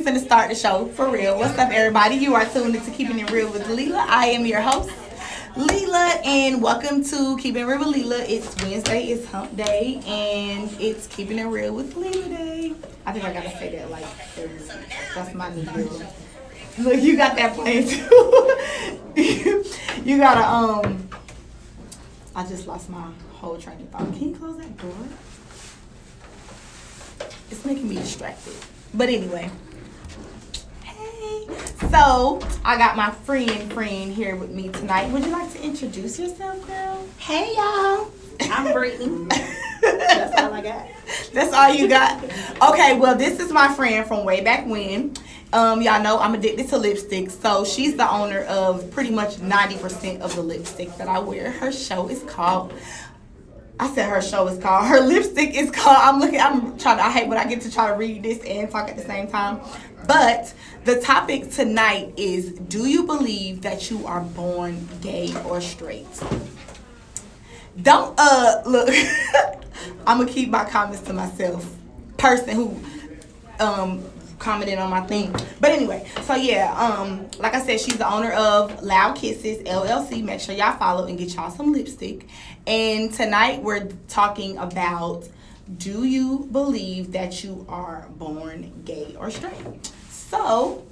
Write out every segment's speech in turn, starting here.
Finna start the show for real. What's up, everybody? You are tuned into Keeping It Real with Leela. I am your host, Leela, and welcome to Keeping It Real with Leela. It's Wednesday, it's Hump Day, and it's Keeping It Real with Leela Day. I think I gotta say that like every week. That's my new deal. Look, you got that playing too. you gotta I just lost my whole train of thought. Can you close that door? It's making me distracted. But anyway. Hey. So, I got my friend here with me tonight. Would you like to introduce yourself, girl? Hey, y'all. I'm Brittany. That's all I got. That's all you got? Okay, well, this is my friend from way back when. Y'all know I'm addicted to lipstick, so she's the owner of pretty much 90% of the lipstick that I wear. Her show is called... her lipstick is called, I hate when I get to try to read this and talk at the same time. But the topic tonight is, do you believe that you are born gay or straight? Don't, look, I'm going to keep my comments to myself. Person who, commented on my thing. But anyway, so yeah, like I said, she's the owner of Loud Kisses LLC. Make sure y'all follow and get y'all some lipstick. And tonight we're talking about, do you believe that you are born gay or straight? So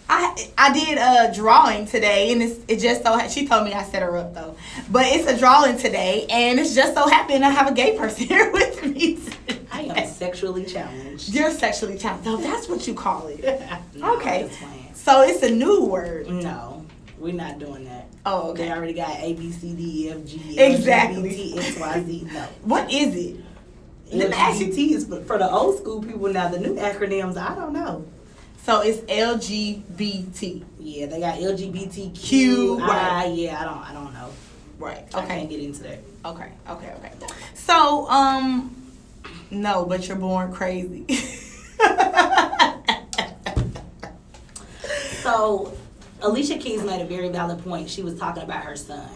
I did a drawing today, and it just so she told me I set her up though, but it's a drawing today, and it's just so happened I have a gay person here with me today. I am sexually challenged. You're sexually challenged. No, that's what you call it. No, okay. So it's a new word. No, we're not doing that. Oh, okay. They already got A, B, C, D, E, F, G, Exactly. LGBT, X, Y, Z. No. What is it? LGBT is for the old school people now. The new acronyms, I don't know. So it's LGBT. Yeah, they got LGBTQ. Right. Yeah, I don't know. Right. I Okay. can't get into that. Okay. So, no, but you're born crazy. So, Alicia Keys made a very valid point. She was talking about her son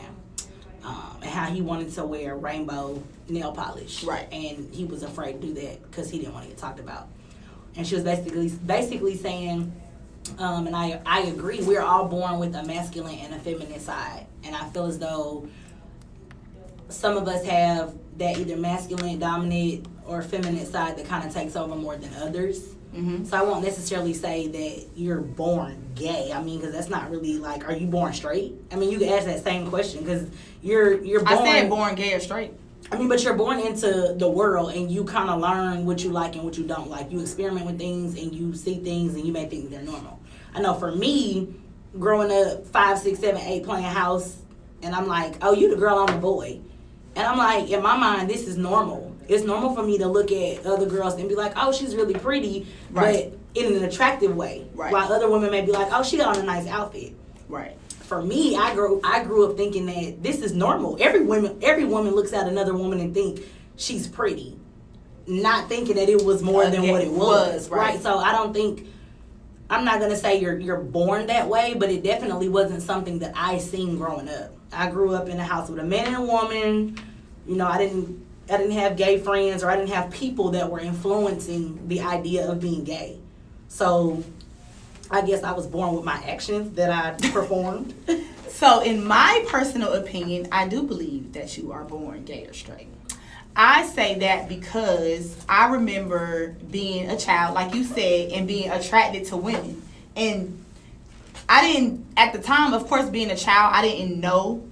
and how he wanted to wear rainbow nail polish. Right. And he was afraid to do that because he didn't want to get talked about. And she was basically saying, and I agree, we're all born with a masculine and a feminine side. And I feel as though some of us have that either masculine, dominant, or feminine side that kind of takes over more than others. Mm-hmm. So I won't necessarily say that you're born gay. I mean, because that's not really like, are you born straight? I mean, you can ask that same question because you're born. I said born gay or straight. I mean, but you're born into the world and you kind of learn what you like and what you don't like. You experiment with things and you see things and you may think they're normal. I know for me, growing up 5, 6, 7, 8 playing house, and I'm like, oh, you the girl, I'm the boy. And I'm like, in my mind, this is normal. It's normal for me to look at other girls and be like, oh, she's really pretty, right, but in an attractive way. Right. While other women may be like, oh, she got on a nice outfit. Right. For me, I grew up thinking that this is normal. Every woman looks at another woman and think she's pretty, not thinking that it was more than what it was. Right. So I don't think, I'm not gonna say you're born that way, but it definitely wasn't something that I seen growing up. I grew up in a house with a man and a woman. You know, I didn't have gay friends, or I didn't have people that were influencing the idea of being gay. So I guess I was born with my actions that I performed. So in my personal opinion, I do believe that you are born gay or straight. I say that because I remember being a child, like you said, and being attracted to women. And I didn't, at the time, of course, being a child, I didn't know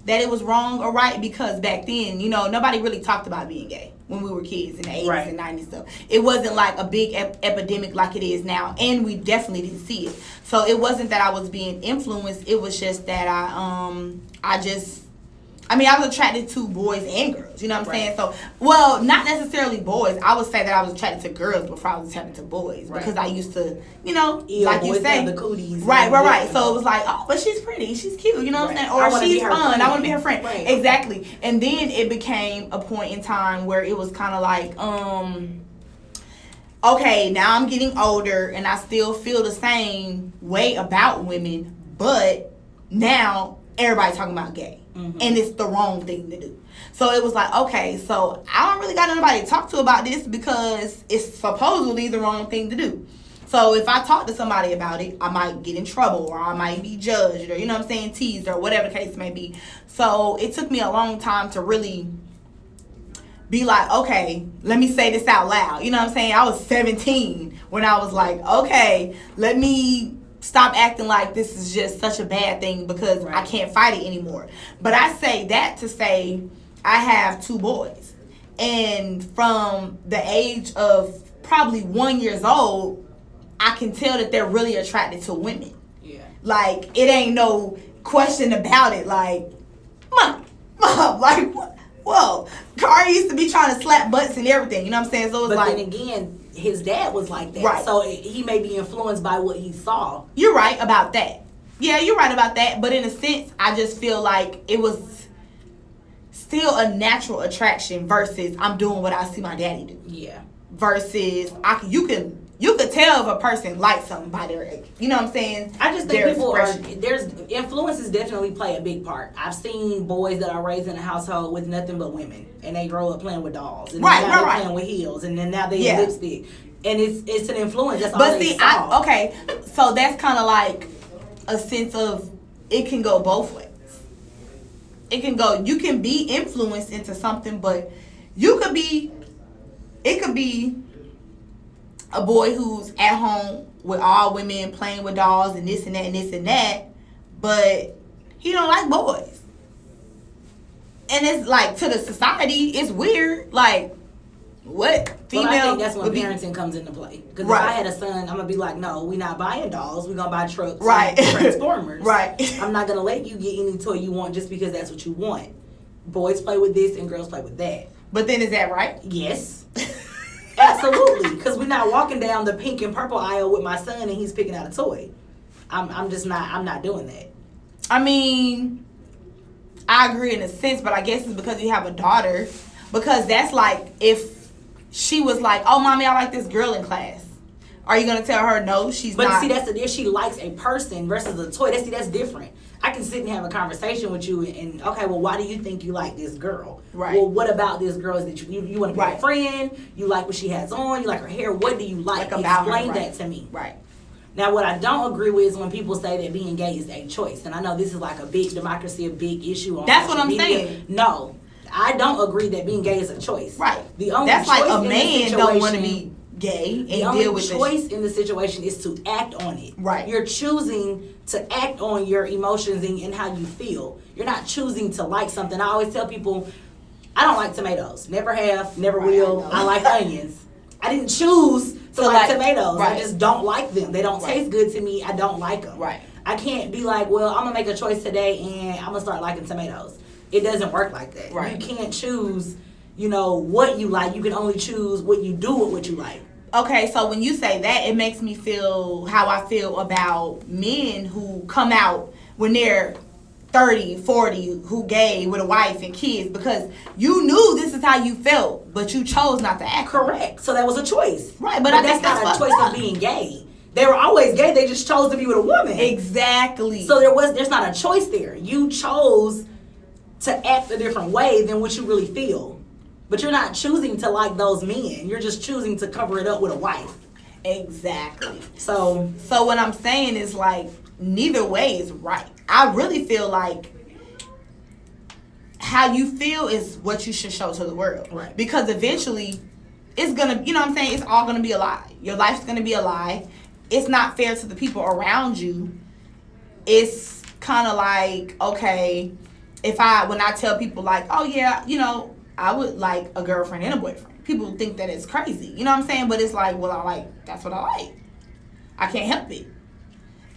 that it was wrong or right, because back then, you know, nobody really talked about being gay when we were kids in the 80s right. and 90s. So it wasn't like a big epidemic like it is now, and we definitely didn't see it. So it wasn't that I was being influenced. It was just that I was attracted to boys and girls, you know what I'm saying? So, well, not necessarily boys. I would say that I was attracted to girls before I was attracted to boys, because I used to, you know, like you say, the cooties. Right. So it was like, oh, but she's pretty, she's cute, you know what I'm saying? Or she's fun, I want to be her friend. Right. Exactly. And then it became a point in time where it was kind of like, okay, now I'm getting older and I still feel the same way about women, but now everybody's talking about gay. Mm-hmm. And it's the wrong thing to do. So it was like, okay, so I don't really got nobody to talk to about this because it's supposedly the wrong thing to do. So if I talk to somebody about it, I might get in trouble, or I might be judged, or, you know what I'm saying, teased, or whatever the case may be. So it took me a long time to really be like, okay, let me say this out loud. You know what I'm saying? I was 17 when I was like, okay, let me stop acting like this is just such a bad thing because I can't fight it anymore. But I say that to say I have 2 boys. And from the age of probably 1 year old, I can tell that they're really attracted to women. Yeah. Like, it ain't no question about it. Like, mom, like, whoa. Kari used to be trying to slap butts and everything. You know what I'm saying? So it's then again, his dad was like that. Right. So he may be influenced by what he saw. You're right about that. Yeah, you're right about that. But in a sense, I just feel like it was still a natural attraction versus I'm doing what I see my daddy do. Yeah. Versus you could tell if a person likes something by their, you know what I'm saying? I just think there's influences definitely play a big part. I've seen boys that are raised in a household with nothing but women, and they grow up playing with dolls, and now they're playing with heels, and then now they in lipstick, and it's an influence. That's all they saw. Okay, so that's kind of like a sense of it can go both ways. It can go. You can be influenced into something, but it could be a boy who's at home with all women playing with dolls and this and that and this and that, but he don't like boys. And it's like, to the society, it's weird. Like, what female? Well, I think that's when parenting comes into play. Because if I had a son, I'm gonna be like, no, we're not buying dolls. We're gonna buy trucks, and Transformers. I'm not gonna let you get any toy you want just because that's what you want. Boys play with this and girls play with that. But then, is that right? Yes. Absolutely, because we're not walking down the pink and purple aisle with my son and he's picking out a toy. I'm not doing that. I mean, I agree in a sense, but I guess it's because you have a daughter. Because that's like, if she was like, oh, mommy, I like this girl in class. Are you going to tell her no, she's not? But see, that's if she likes a person versus a toy. That's different. I can sit and have a conversation with you and okay, well, why do you think you like this girl? Right. Well, what about this girl is that you want to be a friend? You like what she has on? You like her hair? What do you like? Explain that to me. Right. Now, what I don't agree with is when people say that being gay is a choice. And I know this is like a big democracy, a big issue on That's what I'm media. saying. No, I don't agree that being gay is a choice. Right. The only That's choice like a man don't want to be gay and deal with the only choice in the situation is to act on it. Right. You're choosing to act on your emotions and how you feel. You're not choosing to like something. I always tell people, I don't like tomatoes. Never have, never will. I like onions. I didn't choose to like tomatoes. I just don't like them. They don't taste good to me. I don't like them. Right. I can't be like, well, I'm going to make a choice today and I'm going to start liking tomatoes. It doesn't work like that. Right. You can't choose, what you like. You can only choose what you do with what you like. Okay, so when you say that, it makes me feel how I feel about men who come out when they're 30, 40, who gay with a wife and kids, because you knew this is how you felt, but you chose not to act. Correct. So that was a choice. Right, but that's not a choice of being gay. They were always gay. They just chose to be with a woman. Exactly. So there's not a choice there. You chose to act a different way than what you really feel. But you're not choosing to like those men. You're just choosing to cover it up with a wife. Exactly. So what I'm saying is, like, neither way is right. I really feel like how you feel is what you should show to the world. Right. Because eventually it's gonna, you know what I'm saying, it's all gonna be a lie. Your life's gonna be a lie. It's not fair to the people around you. It's kind of like, okay, when I tell people like, oh yeah, I would like a girlfriend and a boyfriend. People think that it's crazy. You know what I'm saying? But it's like, well, that's what I like. I can't help it.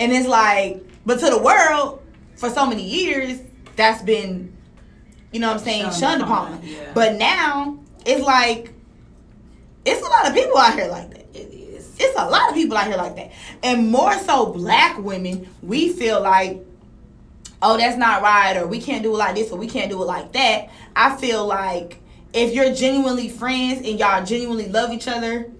And it's like, but to the world, for so many years, that's been, you know what I'm saying, shunned upon. Yeah. But now, it's like, it's a lot of people out here like that. It is. It's a lot of people out here like that. And more so black women, we feel like, oh, that's not right, or we can't do it like this, or we can't do it like that. I feel like if you're genuinely friends and y'all genuinely love each other,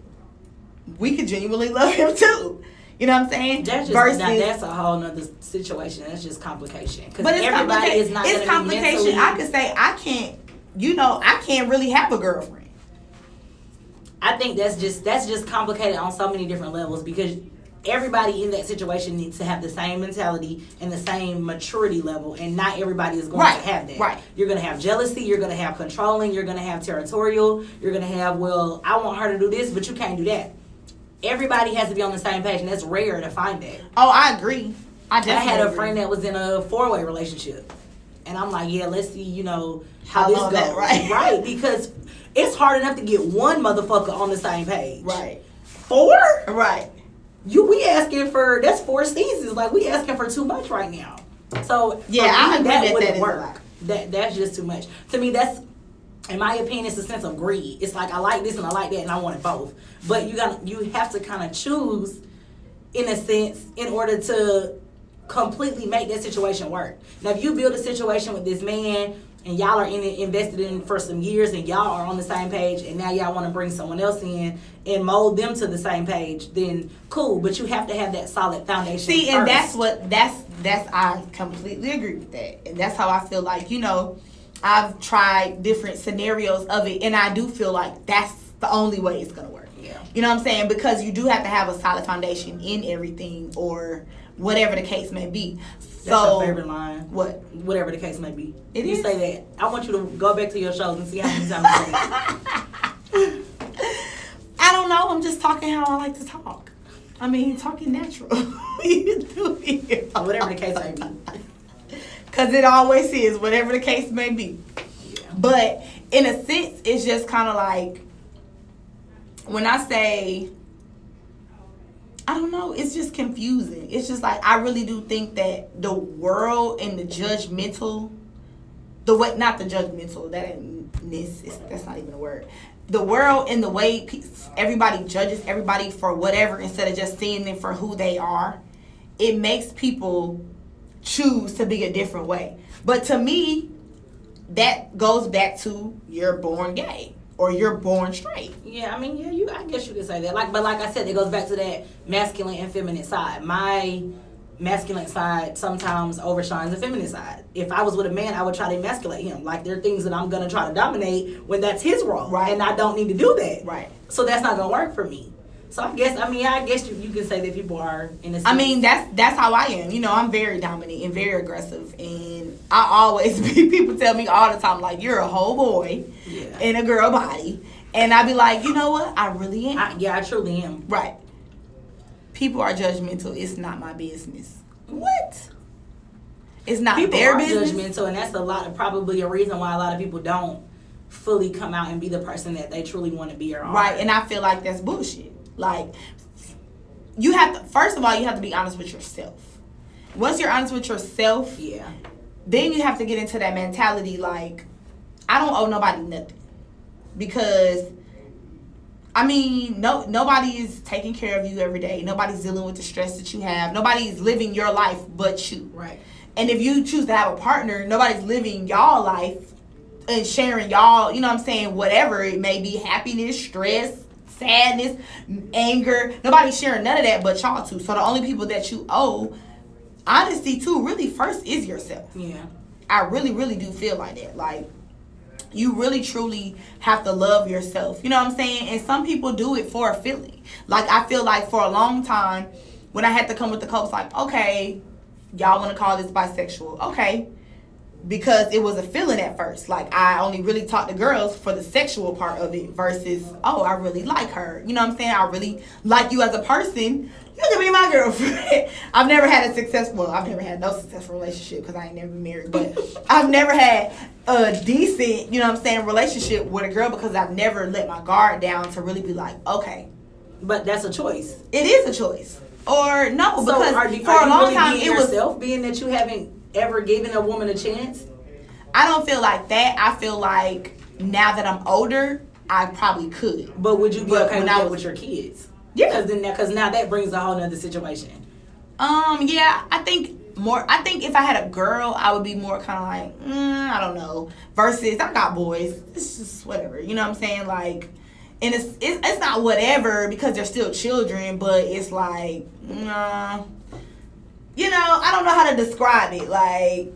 we could genuinely love him too. You know what I'm saying? That's a whole nother situation. That's just complication. But it's everybody is not. It's complication. I could say I can't really have a girlfriend. I think that's just complicated on so many different levels because everybody in that situation needs to have the same mentality and the same maturity level, and not everybody is going to have that. Right. You're going to have jealousy, you're going to have controlling, you're going to have territorial, you're going to have, well, I want her to do this, but you can't do that. Everybody has to be on the same page, and that's rare to find that. Oh, I agree. I had a friend that was in a 4-way relationship, and I'm like, yeah, let's see, how this goes. That, right? Right, because it's hard enough to get one motherfucker on the same page. Right. 4? Right. We asking for, that's 4 seasons. Like, we asking for too much right now. So yeah, I agree that wouldn't work. That's just too much. To me, that's, in my opinion, it's a sense of greed. It's like I like this and I like that and I want it both. But you have to kind of choose, in a sense, in order to completely make that situation work. Now, if you build a situation with this man and y'all are in it, invested in for some years, and y'all are on the same page, and now y'all want to bring someone else in and mold them to the same page, then cool. But you have to have that solid foundation. See, first. And that's I completely agree with that, and that's how I feel like I've tried different scenarios of it, and I do feel like that's the only way it's gonna work. Yeah. You know what I'm saying? Because you do have to have a solid foundation in everything, or whatever the case may be. That's your favorite line. What? Whatever the case may be. You say that. I want you to go back to your shows and see how many times you say it. I don't know. I'm just talking how I like to talk. I mean, talking natural. You do here. Whatever the case may be. Because it always is, whatever the case may be. Yeah. But in a sense, it's just kind of like, when I say, I don't know, it's just confusing. It's just like, I really do think that the world and the judgmental, not the judgmental, that's not even a word. The world and the way everybody judges everybody for whatever, instead of just seeing them for who they are, it makes people choose to be a different way. But to me, that goes back to you're born gay. Or you're born straight. Yeah, I mean, yeah, I guess you could say that. But like I said, it goes back to that masculine and feminine side. My masculine side sometimes overshines the feminine side. If I was with a man, I would try to emasculate him. Like, there are things that I'm going to try to dominate when that's his role. Right. And I don't need to do that. Right. So that's not going to work for me. So I guess you can say that people are in a sense. I mean, that's how I am. I'm very dominant and very aggressive. And I always people tell me all the time, like, you're a whole boy in a girl body. And I be like, you know what? I really am. I truly am. Right. People are judgmental. It's not my business. What? It's not people their are business. Judgmental, and that's probably a reason why a lot of people don't fully come out and be the person that they truly want to be or are. Right, and I feel like that's bullshit. Like, you have to, first of all, you have to be honest with yourself. Once you're honest with yourself, then you have to get into that mentality like, I don't owe nobody nothing. Because, I mean, nobody is taking care of you every day. Nobody's dealing with the stress that you have. Nobody's living your life but you. Right. And if you choose to have a partner, nobody's living y'all life and sharing y'all, whatever it may be, happiness, stress, sadness, anger. Nobody's sharing none of that but y'all two. So the only people that you owe honesty to really first is yourself. Yeah. I really, really do feel like that. Like, you really, truly have to love yourself. You know what I'm saying? And some people do it for a feeling. Like, I feel like for a long time, when I had to come with the coach, like, okay, y'all want to call this bisexual. Okay. Because it was a feeling at first. Like, I only really talked to girls for the sexual part of it versus, oh, I really like her. You know what I'm saying? I really like you as a person. You can be my girlfriend. I've never had no successful relationship because I ain't never been married. But I've never had a decent, relationship with a girl because I've never let my guard down to really be like, okay. But that's a choice. It is a choice. Or no, so because for a long time it was yourself, being that you haven't ever given a woman a chance. I don't feel like that. I feel like now that I'm older, I probably could. But would you be okay with that with your kids? Yeah, because now that brings a whole nother situation. Yeah, I think if I had a girl, I would be more kind of like, I don't know. Versus I got boys. It's just whatever. You know what I'm saying? Like, and it's not whatever because they're still children, but it's like, I don't know how to describe it. Like,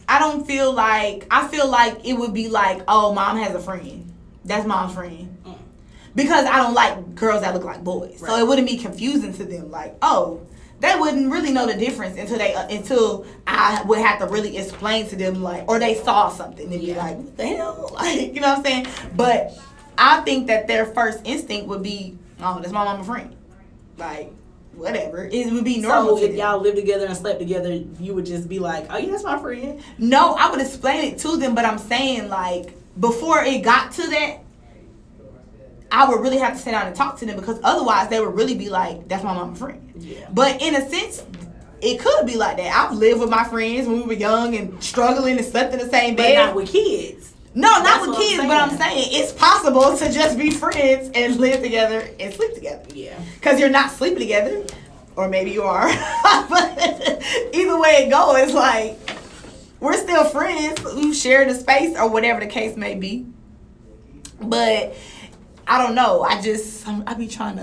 I feel like it would be like, oh, mom has a friend. That's my friend. Because I don't like girls that look like boys. Right. So it wouldn't be confusing to them. Like, oh, they wouldn't really know the difference until I would have to really explain to them, like, or they saw something and be like, what the hell? Like, you know what I'm saying? But I think that their first instinct would be, oh, that's my mama friend. Like, whatever. It would be normal. So if y'all lived together and slept together, you would just be like, oh, yeah, that's my friend? No, I would explain it to them, but I'm saying, like, before it got to that, I would really have to sit down and talk to them, because otherwise they would really be like, that's my mama friend. Yeah. But in a sense, it could be like that. I've lived with my friends when we were young and struggling and slept in the same bed. But not with kids. No, not with kids, but I'm saying it's possible to just be friends and live together and sleep together. Yeah. Because you're not sleeping together. Or maybe you are. But either way it goes, it's like, we're still friends who share the space or whatever the case may be. But I don't know. I be trying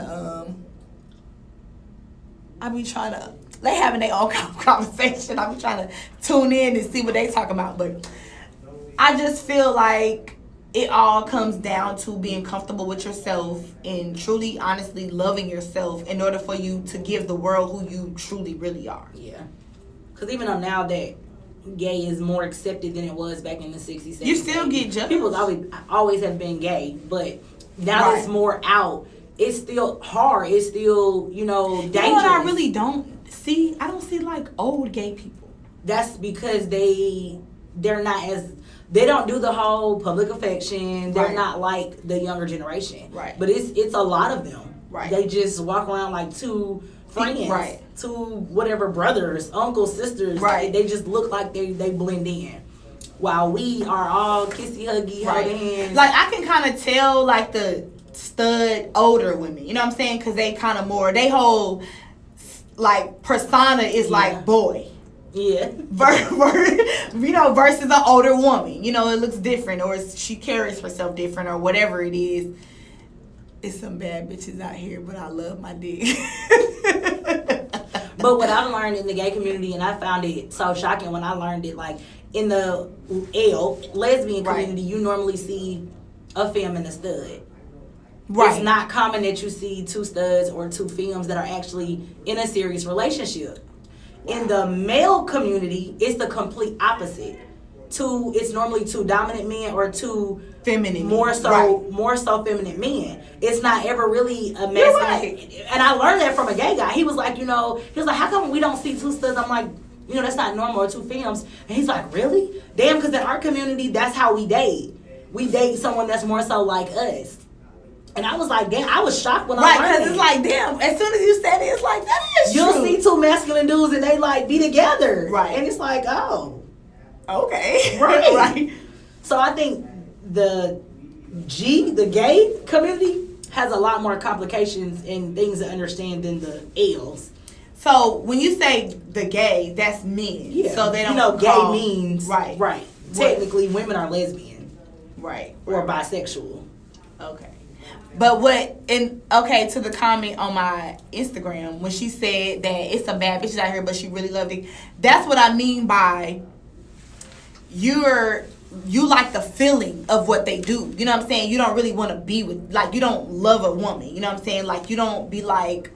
to, they having their own conversation. I be trying to tune in and see what they talking about. But I just feel like it all comes down to being comfortable with yourself and truly, honestly loving yourself in order for you to give the world who you truly, really are. Yeah. Because even though now that gay is more accepted than it was back in the 60s, 70s, you still get judged. People always have been gay, but now it's more out. It's still hard. It's still, dangerous. You know what I really don't see? I don't see, like, old gay people. That's because they're not as... They don't do the whole public affection. They're not like the younger generation. Right. But it's a lot of them. Right. They just walk around like two friends. Right. Two whatever brothers, uncles, sisters. Right. They just look like they blend in. While we are all kissy, huggy, holding hands. Like, I can kind of tell, like, the stud older women. You know what I'm saying? Because they kind of more... They whole, like, persona is like boy. Yeah. Versus an older woman. You know, it looks different, or she carries herself different, or whatever it is. It's some bad bitches out here, but I love my dick. But what I've learned in the gay community, and I found it so shocking when I learned it, like, in the lesbian community, you normally see a femme and a stud. Right. It's not common that you see two studs or two femmes that are actually in a serious relationship. In the male community, it's the complete opposite. It's normally two dominant men or two feminine, more so feminine men. It's not ever really a masculine. Right. And I learned that from a gay guy. He was like, how come we don't see two studs? I'm like, that's not normal, or two femmes. And he's like, really? Damn, because in our community, that's how we date. We date someone that's more so like us. And I was like, damn, I was shocked when I learned because it's like, damn, as soon as you said it, it's like, that is You'll true. see two masculine dudes and they, like, be together. Right. And it's like, oh. Okay. Right. Right. So I think the gay community has a lot more complications and things to understand than the L's. So when you say the gay, that's men. Yeah. So they don't gay means. Right. Right. Technically, women are lesbian. Right. Or bisexual. Okay. But to the comment on my Instagram, when she said that it's some bad bitches out here, but she really loved it. That's what I mean by you like the feeling of what they do. You know what I'm saying? You don't really want to be with, like, you don't love a woman. You know what I'm saying? Like, you don't be like,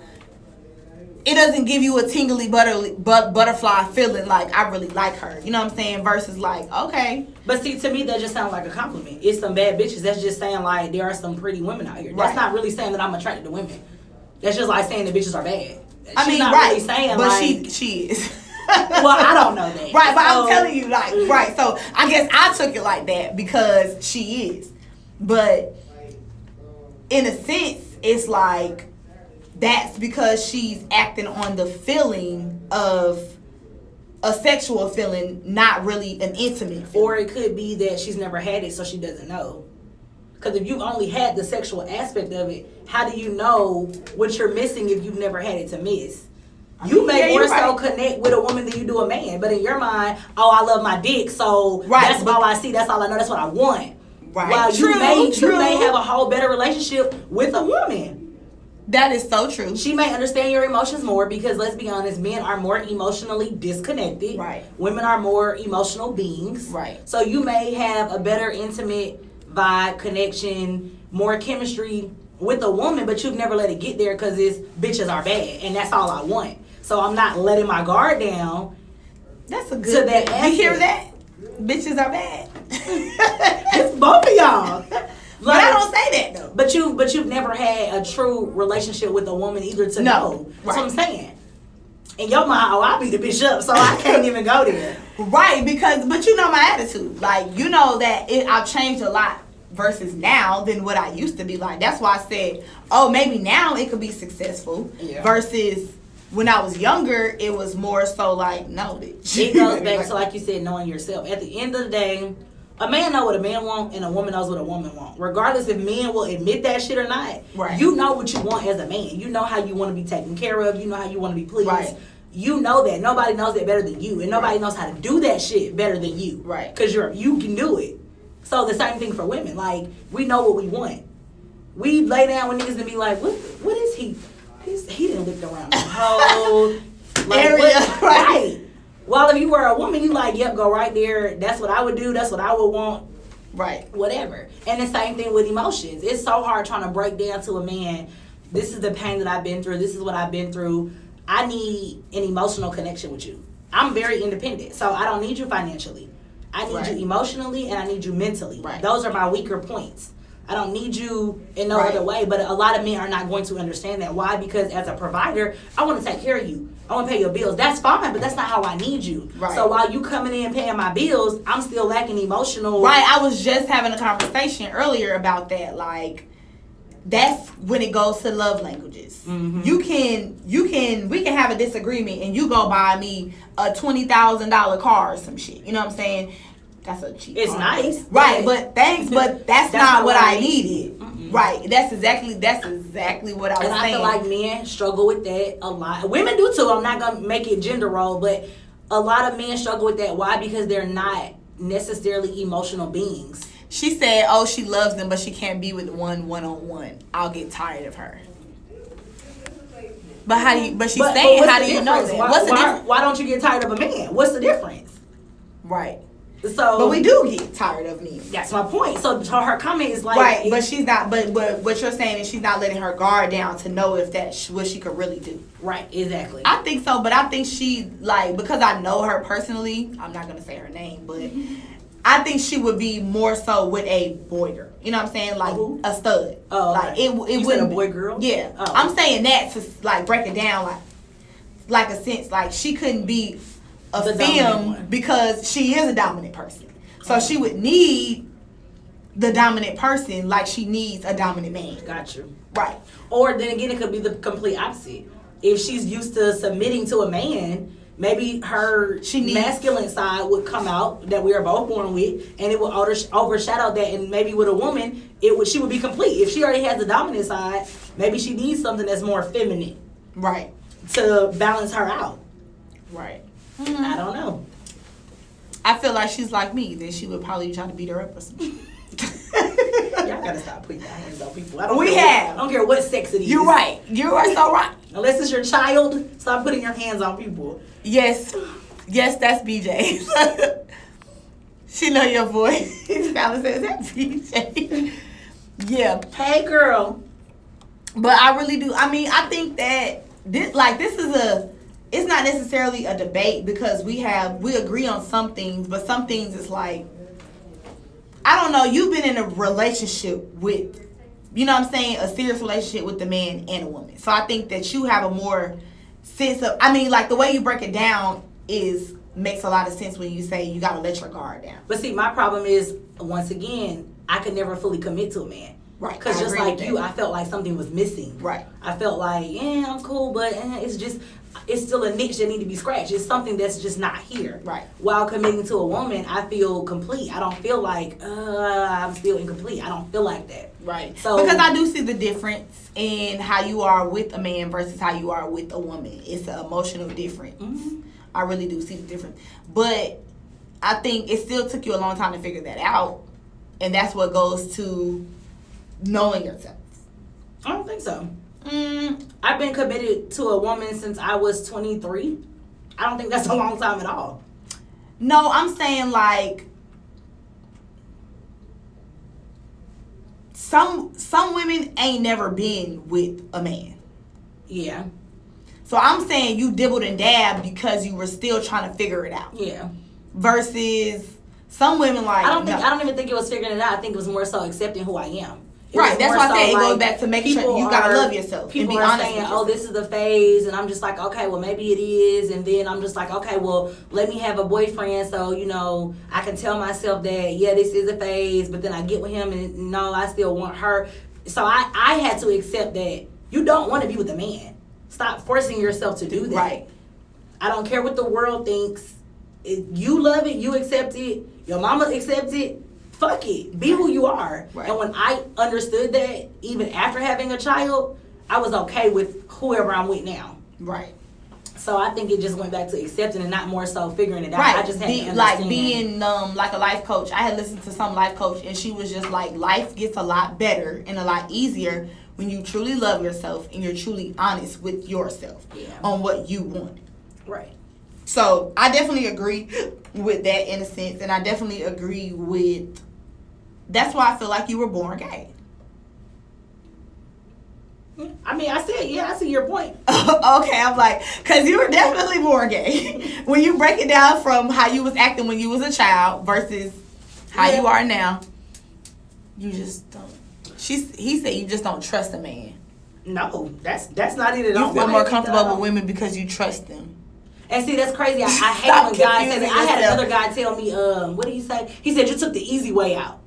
it doesn't give you a tingly butterfly feeling like, I really like her. You know what I'm saying? Versus like, okay. But see, to me, that just sounds like a compliment. It's some bad bitches. That's just saying, like, there are some pretty women out here. Right. That's not really saying that I'm attracted to women. That's just like saying the bitches are bad. She's not really saying, but like, she is. Well, I don't know that. Right, but I'm telling you, like, right. So I guess I took it like that because she is. But in a sense, it's like, that's because she's acting on the feeling of a sexual feeling, not really an intimate feeling. Or it could be that she's never had it, so she doesn't know. Because if you only had the sexual aspect of it, how do you know what you're missing if you've never had it to miss? You may more so connect with a woman than you do a man. But in your mind, I love my dick, so that's all I see, that's all I know, that's what I want. Right. While you may have a whole better relationship with a woman. That is so true. She may understand your emotions more because, let's be honest, men are more emotionally disconnected. Right. Women are more emotional beings. Right. So you may have a better intimate vibe, connection, more chemistry with a woman, but you've never let it get there because it's bitches are bad, and that's all I want. So I'm not letting my guard down. That's a good. You hear that? Bitches are bad. It's both of y'all. But I don't say that though. But you've never had a true relationship with a woman either to know. That's what I'm saying. In your mind, I'll beat the bitch up, so I can't even go there. Right, but you know my attitude. Like, you know that I've changed a lot versus now than what I used to be like. That's why I said, oh, maybe now it could be successful versus when I was younger, it was more so like, no, bitch. It goes back to, like you said, knowing yourself. At the end of the day, a man knows what a man wants and a woman knows what a woman wants. Regardless if men will admit that shit or not, you know what you want as a man. You know how you want to be taken care of. You know how you want to be pleased. Right. You know that. Nobody knows that better than you. And nobody knows how to do that shit better than you. Right. Because you can do it. So the same thing for women. Like, we know what we want. We lay down with niggas and be like, what is he? He didn't lift around the whole area. Right. Well, if you were a woman, you like, yep, go right there. That's what I would do. That's what I would want. Right. Whatever. And the same thing with emotions. It's so hard trying to break down to a man, this is the pain that I've been through. This is what I've been through. I need an emotional connection with you. I'm very independent, so I don't need you financially. I need you emotionally and I need you mentally. Right. Those are my weaker points. I don't need you in no other way, but a lot of men are not going to understand that. Why? Because as a provider, I want to take care of you. I want to pay your bills. That's fine, but that's not how I need you. Right. So while you coming in paying my bills, I'm still lacking emotional. Right. I was just having a conversation earlier about that. Like, that's when it goes to love languages. Mm-hmm. We can have a disagreement and you go buy me a $20,000 car or some shit. You know what I'm saying? That's a cheap It's car. Nice. Right, but thanks, but that's not what I needed. Mm-mm. Right. That's exactly what I was saying. And I feel like men struggle with that a lot. Women do too. I'm not gonna make it gender role, but a lot of men struggle with that. Why? Because they're not necessarily emotional beings. She said, oh, she loves them, but she can't be with one-on-one. I'll get tired of her. But how do you know that? What's the difference? Why don't you get tired of a man? What's the difference? Right. So, but we do get tired of men. That's my point. So her comment is like, right, but she's not. But what you're saying is she's not letting her guard down to know if that's what she could really do. Right, exactly. I think so, but I think she because I know her personally. I'm not gonna say her name, but I think she would be more so with a boy girl. You know what I'm saying? Like a stud. Oh, like okay. it wouldn't a boy girl. Yeah, I'm saying that to like break it down, like a sense like she couldn't be a femme because she is a dominant person. So she would need the dominant person like she needs a dominant man. Got you. Right. Or then again, it could be the complete opposite. If she's used to submitting to a man, maybe her masculine side would come out that we are both born with, and it would overshadow that. And maybe with a woman, she would be complete. If she already has the dominant side, maybe she needs something that's more feminine. Right. To balance her out. Right. Mm-hmm. I don't know. I feel like she's like me. Then she would probably try to beat her up or something. Y'all gotta stop putting your hands on people. I don't care what sex it is. You're right. You are so right. Unless it's your child, stop putting your hands on people. Yes, that's BJ. She know your voice. Fallon says that's BJ. Yeah. Hey, girl. But I really do. I mean, I think that this is it's not necessarily a debate because we agree on some things, but some things is like, I don't know, you've been in a relationship with, you know what I'm saying, a serious relationship with a man and a woman. So I think that you have a more sense of, I mean, like the way you break it down makes a lot of sense when you say you gotta let your guard down. But see, my problem is, once again, I could never fully commit to a man. Right. Because just like you, I felt like something was missing. Right. I felt like, yeah, I'm cool, but it's still a niche that need to be scratched. It's something that's just not here. Right. While committing to a woman, I feel complete. I don't feel like I'm still incomplete. I don't feel like that. Right. So because I do see the difference in how you are with a man versus how you are with a woman. It's an emotional difference. Mm-hmm. I really do see the difference. But I think it still took you a long time to figure that out. And that's what goes to knowing yourself. I don't think so. I've been committed to a woman since I was 23. I don't think that's a long time at all. No, I'm saying like some women ain't never been with a man. Yeah. So I'm saying you dibbled and dabbed because you were still trying to figure it out. Yeah. Versus some women like I don't even think it was figuring it out. I think it was more so accepting who I am. Right, that's why I said it goes back to making sure you gotta love yourself. People are saying, "Oh, this is the phase," and I'm just like, "Okay, well, maybe it is." And then I'm just like, "Okay, well, let me have a boyfriend, so I can tell myself that this is a phase." But then I get with him, and no, I still want her. So I had to accept that you don't want to be with a man. Stop forcing yourself to do that. Right. I don't care what the world thinks. If you love it, you accept it. Your mama accepts it. Fuck it. Be who you are. Right. And when I understood that, even after having a child, I was okay with whoever I'm with now. Right. So I think it just went back to accepting and not more so figuring it out. Right. I just had to understand. Like being like a life coach. I had listened to some life coach and she was just like, life gets a lot better and a lot easier when you truly love yourself and you're truly honest with yourself on what you want. Right. So I definitely agree with that in a sense, and I definitely agree with. That's why I feel like you were born gay. I mean, I see your point. Okay, I'm like, because you were definitely born gay. When you break it down from how you was acting when you was a child versus how you are now, you just don't. He said you just don't trust a man. No, that's not it at all. You feel more comfortable with women because you trust them. And see, that's crazy. I hate when guys say that. I had another guy tell me, what did he say? He said, you took the easy way out.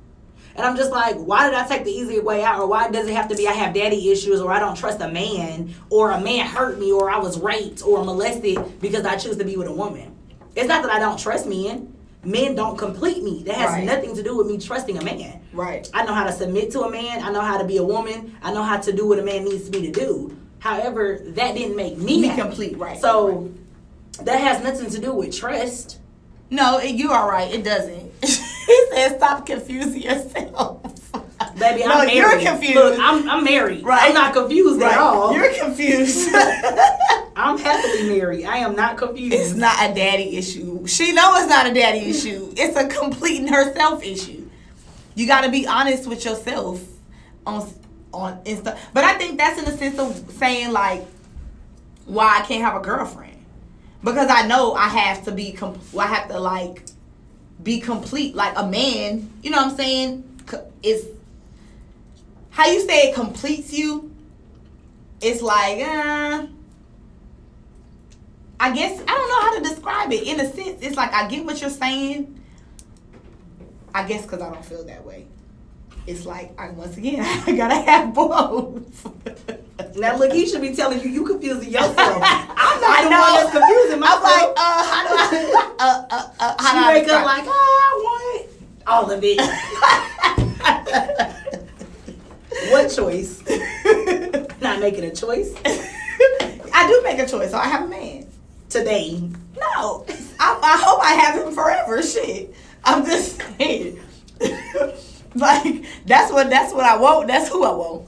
And I'm just like, why did I take the easy way out? Or why does it have to be I have daddy issues, or I don't trust a man, or a man hurt me, or I was raped or molested because I choose to be with a woman? It's not that I don't trust men. Men don't complete me. That has nothing to do with me trusting a man. Right. I know how to submit to a man. I know how to be a woman. I know how to do what a man needs me to do. However, that didn't make me happy. Complete, right. So that has nothing to do with trust. No, you are right. It doesn't. He said, "Stop confusing yourself." Baby, I'm married. You're confused. Look, I'm married. Right. I'm not confused at all. You're confused. I'm happily married. I am not confused. It's not a daddy issue. She knows it's not a daddy issue. It's a completing herself issue. You got to be honest with yourself on Insta. But I think that's in the sense of saying like, why I can't have a girlfriend. Because I know I have to be, I have to like be complete. Like a man, you know what I'm saying? It's how you say it completes you. It's like, I guess, I don't know how to describe it. In a sense, it's like I get what you're saying. I guess because I don't feel that way. It's like, once again, I gotta have both. Now look, he should be telling you confusing yourself. I'm not the one that's confusing myself. I'm like, how do I wake up like, I want all of it. What choice? Not making a choice. I do make a choice, so I have a man. Today. No. I hope I have him forever. Shit. I'm just saying. Like, that's what I want. That's who I want.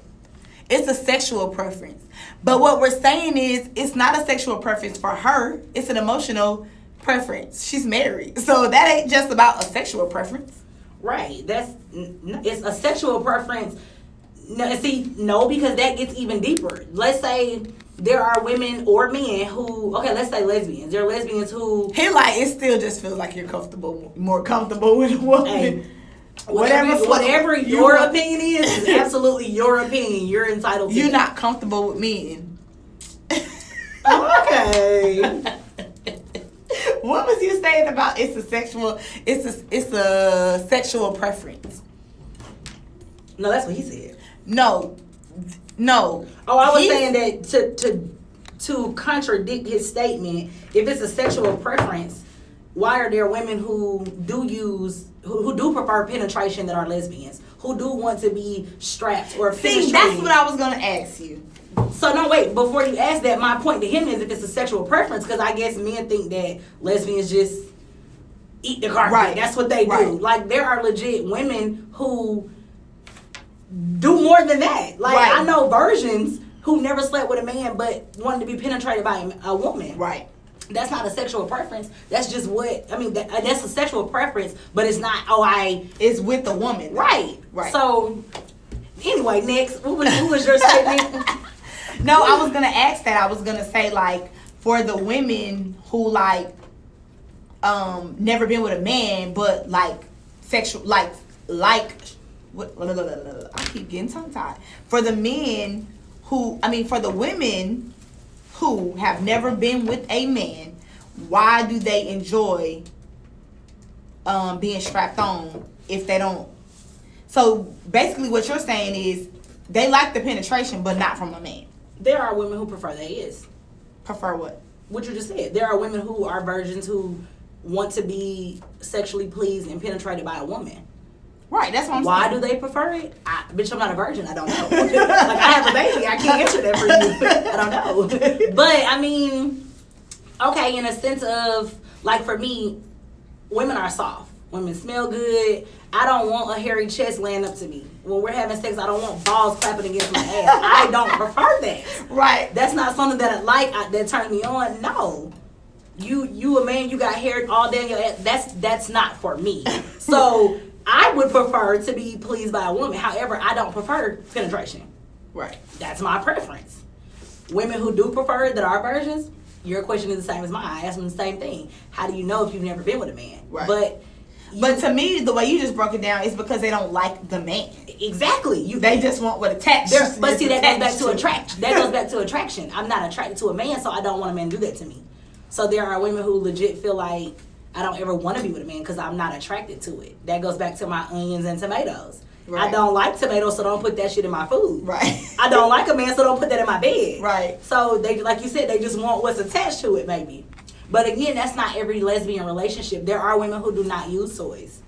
It's a sexual preference. But what we're saying is it's not a sexual preference for her. It's an emotional preference. She's married. So that ain't just about a sexual preference. Right. It's a sexual preference. No, see, no, because that gets even deeper. Let's say there are women or men who, okay, let's say lesbians. There are lesbians who... It still just feels like you're more comfortable with a woman. Hey, whatever your opinion is absolutely your opinion. You're entitled to. You're not comfortable with men. Okay. What was you saying about it's a sexual preference? No, that's what he said. No. Oh, I was saying that to contradict his statement, if it's a sexual preference, why are there women who do prefer penetration that are lesbians, who do want to be strapped or penetrated? See, that's what I was gonna ask you. So no, wait. Before you ask that, my point to him is if it's a sexual preference, because I guess men think that lesbians just eat the carpet. Right. That's what they do. Right. Like there are legit women who do more than that. Like I know virgins who never slept with a man but wanted to be penetrated by a woman. Right. That's not a sexual preference. That's just that's a sexual preference, but it's not. It's with the woman. Right. So Anyway, next, who was your statement? No, I was gonna ask that. I was gonna say like for the women who like never been with a man, but like sexual what, I keep getting tongue tied. For the men for the women who have never been with a man, why do they enjoy being strapped on if they don't? So basically what you're saying is they like the penetration but not from a man. There are women who prefer that, yes. Prefer what? What you just said. There are women who are virgins who want to be sexually pleased and penetrated by a woman. Right, that's what I'm Why saying. do they prefer it? Bitch, I'm not a virgin. I don't know. Like, I have a baby. I can't answer that for you. I don't know. But, I mean, okay, in a sense of, like, for me, women are soft. Women smell good. I don't want a hairy chest laying up to me. When we're having sex, I don't want balls clapping against my ass. I don't prefer that. Right. That's not something that I like, that turns me on. No. You a man, you got hair all day in your ass. That's not for me. So I would prefer to be pleased by a woman. However, I don't prefer penetration. Right. That's my preference. Women who do prefer it that are virgins, your question is the same as mine. I ask them the same thing. How do you know if you've never been with a man? Right. But to me, the way you just broke it down is because they don't like the man. Exactly. They just want what attached. But see, that goes back to attraction. That goes back to attraction. I'm not attracted to a man, so I don't want a man to do that to me. So there are women who legit feel like I don't ever want to be with a man because I'm not attracted to it. That goes back to my onions and tomatoes. Right. I don't like tomatoes, so don't put that shit in my food. Right. I don't like a man, so don't put that in my bed. Right. So they, like you said, they just want what's attached to it, maybe. But again, that's not every lesbian relationship. There are women who do not use toys.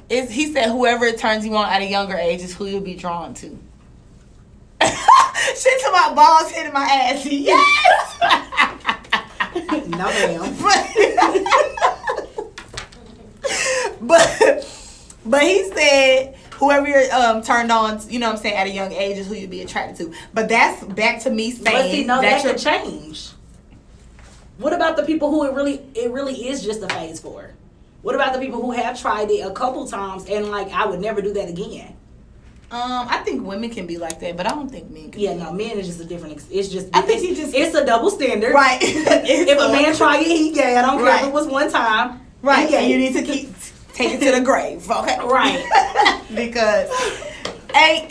He said whoever it turns you on at a younger age is who you'll be drawn to. Shit to my balls hitting my ass. Yes. No, ma'am. But he said whoever you're turned on, you know what I'm saying, at a young age is who you'd be attracted to. But that's back to me saying but see, no, that could change. What about the people who it really is just a phase for? What about the people who have tried it a couple times and like I would never do that again? I think women can be like that, but I don't think men can. Yeah, no, men is just a different. It's just. I think it's a double standard, right? If a man try it, he gay. I don't care if it was one time, right? And you need to take it to the grave, okay? Right? Because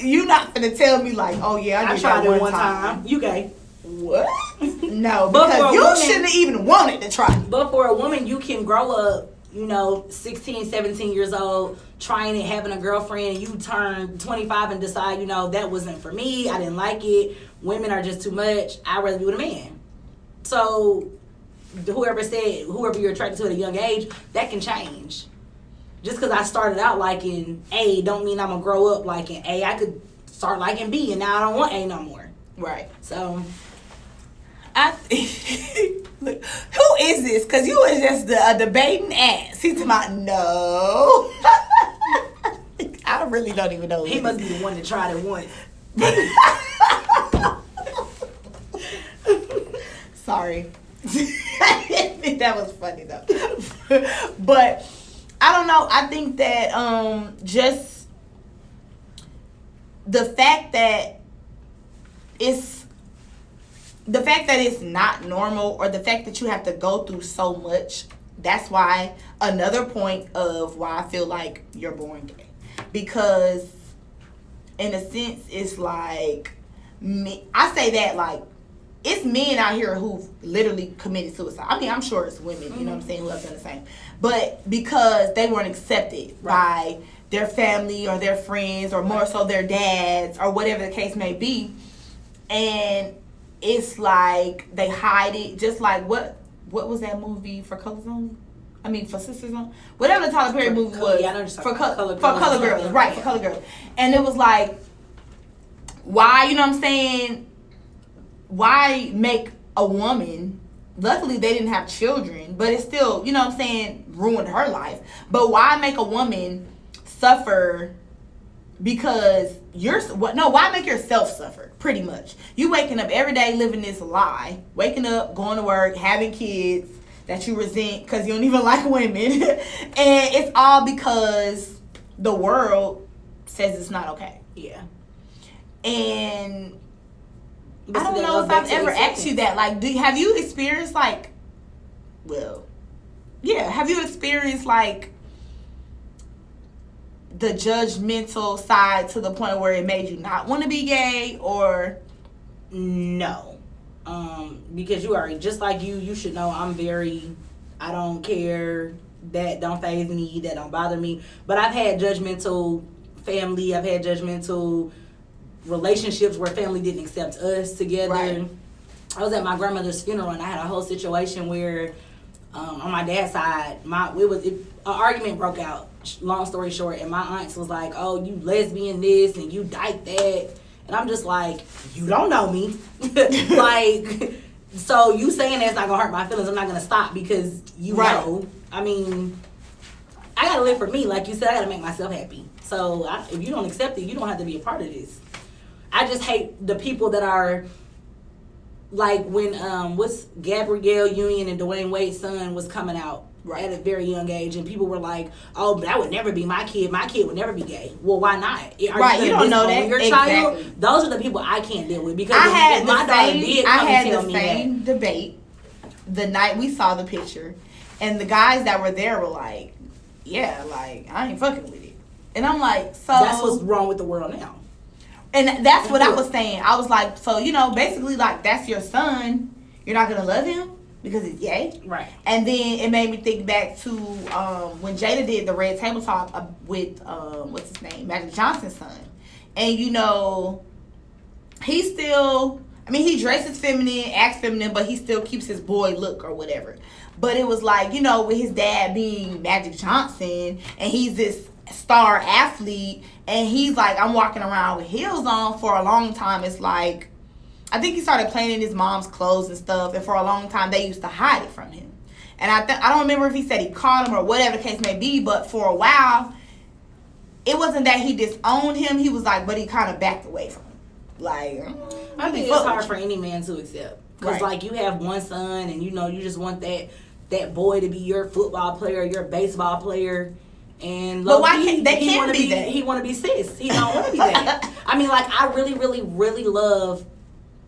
you not gonna tell me like, oh yeah, I tried it one time. You gay? What? No, because you shouldn't have even wanted to try. But for a woman, you can grow up. 16, 17 years old, trying it, having a girlfriend, you turn 25 and decide, that wasn't for me. I didn't like it. Women are just too much. I'd rather be with a man. So, whoever you're attracted to at a young age, that can change. Just because I started out liking A don't mean I'm going to grow up liking A. I could start liking B and now I don't want A no more. Right. So... Look, who is this? Because you was just a debating ass. He's about no. I really don't even know. He must be the one that tried it once. Sorry. That was funny though. But I don't know. I think that just the fact that it's not normal, or the fact that you have to go through so much, that's why another point of why I feel like you're born gay. Because in a sense, it's like I say that like it's men out here who've literally committed suicide. I mean, I'm sure it's women, you know what I'm saying, who have done the same. But because they weren't accepted by their family or their friends, or more so their dads, or whatever the case may be, and it's like they hide it, just like what was that movie for Colors Only? I mean for Sisters Only? Whatever the Tyler Perry movie was. Yeah, I know for Color Girls, right? For Color Girls, and it was like, why? You know what I'm saying? Why make a woman? Luckily, they didn't have children, but it's still, you know what I'm saying, ruined her life. But why make a woman suffer? Because why make yourself suffer? Pretty much. You waking up every day living this lie. Waking up, going to work, having kids that you resent because you don't even like women. And it's all because the world says it's not okay. Yeah. And But I don't know if I've ever asked you that. Like, have you experienced have you experienced like the judgmental side to the point where it made you not want to be gay, or? No. Because you are just like you should know I don't care, that don't faze me, that don't bother me. But I've had judgmental family, I've had judgmental relationships where family didn't accept us together. Right. I was at my grandmother's funeral and I had a whole situation where on my dad's side, an argument broke out. Long story short, and my aunts was like, "Oh, you lesbian this and you dyke that," and I'm just like, "You don't know me, like, so you saying that's not gonna hurt my feelings. I'm not gonna stop because you know. I mean, I gotta live for me, like you said. I gotta make myself happy. So if you don't accept it, you don't have to be a part of this. I just hate the people that are." Like when what's Gabrielle Union and Dwayne Wade's son was coming out at a very young age, and people were like, "Oh, but that would never be my kid. My kid would never be gay." Well, why not? You don't know that. Your child. Those are the people I can't deal with because I had the same debate the night we saw the picture, and the guys that were there were like, "Yeah, like I ain't fucking with it," and I'm like, "So that's what's wrong with the world now." And that's what I was saying. I was like, so, basically, like, that's your son. You're not going to love him because he's gay? Right. And then it made me think back to when Jada did the Red Table Talk with, what's his name? Magic Johnson's son. And, he still, he dresses feminine, acts feminine, but he still keeps his boy look or whatever. But it was like, with his dad being Magic Johnson, and he's this star athlete, and he's like, I'm walking around with heels on for a long time. It's like, I think he started playing in his mom's clothes and stuff, and for a long time they used to hide it from him. And I don't remember if he said he caught him or whatever the case may be, but for a while it wasn't that he disowned him. He was like, but he kind of backed away from him. Like, I think it's hard for any man to accept, because like you have one son, and you just want that boy to be your football player, your baseball player. And but why can't they can't be that? He want to be cis. He don't want to be that. I really, really, really love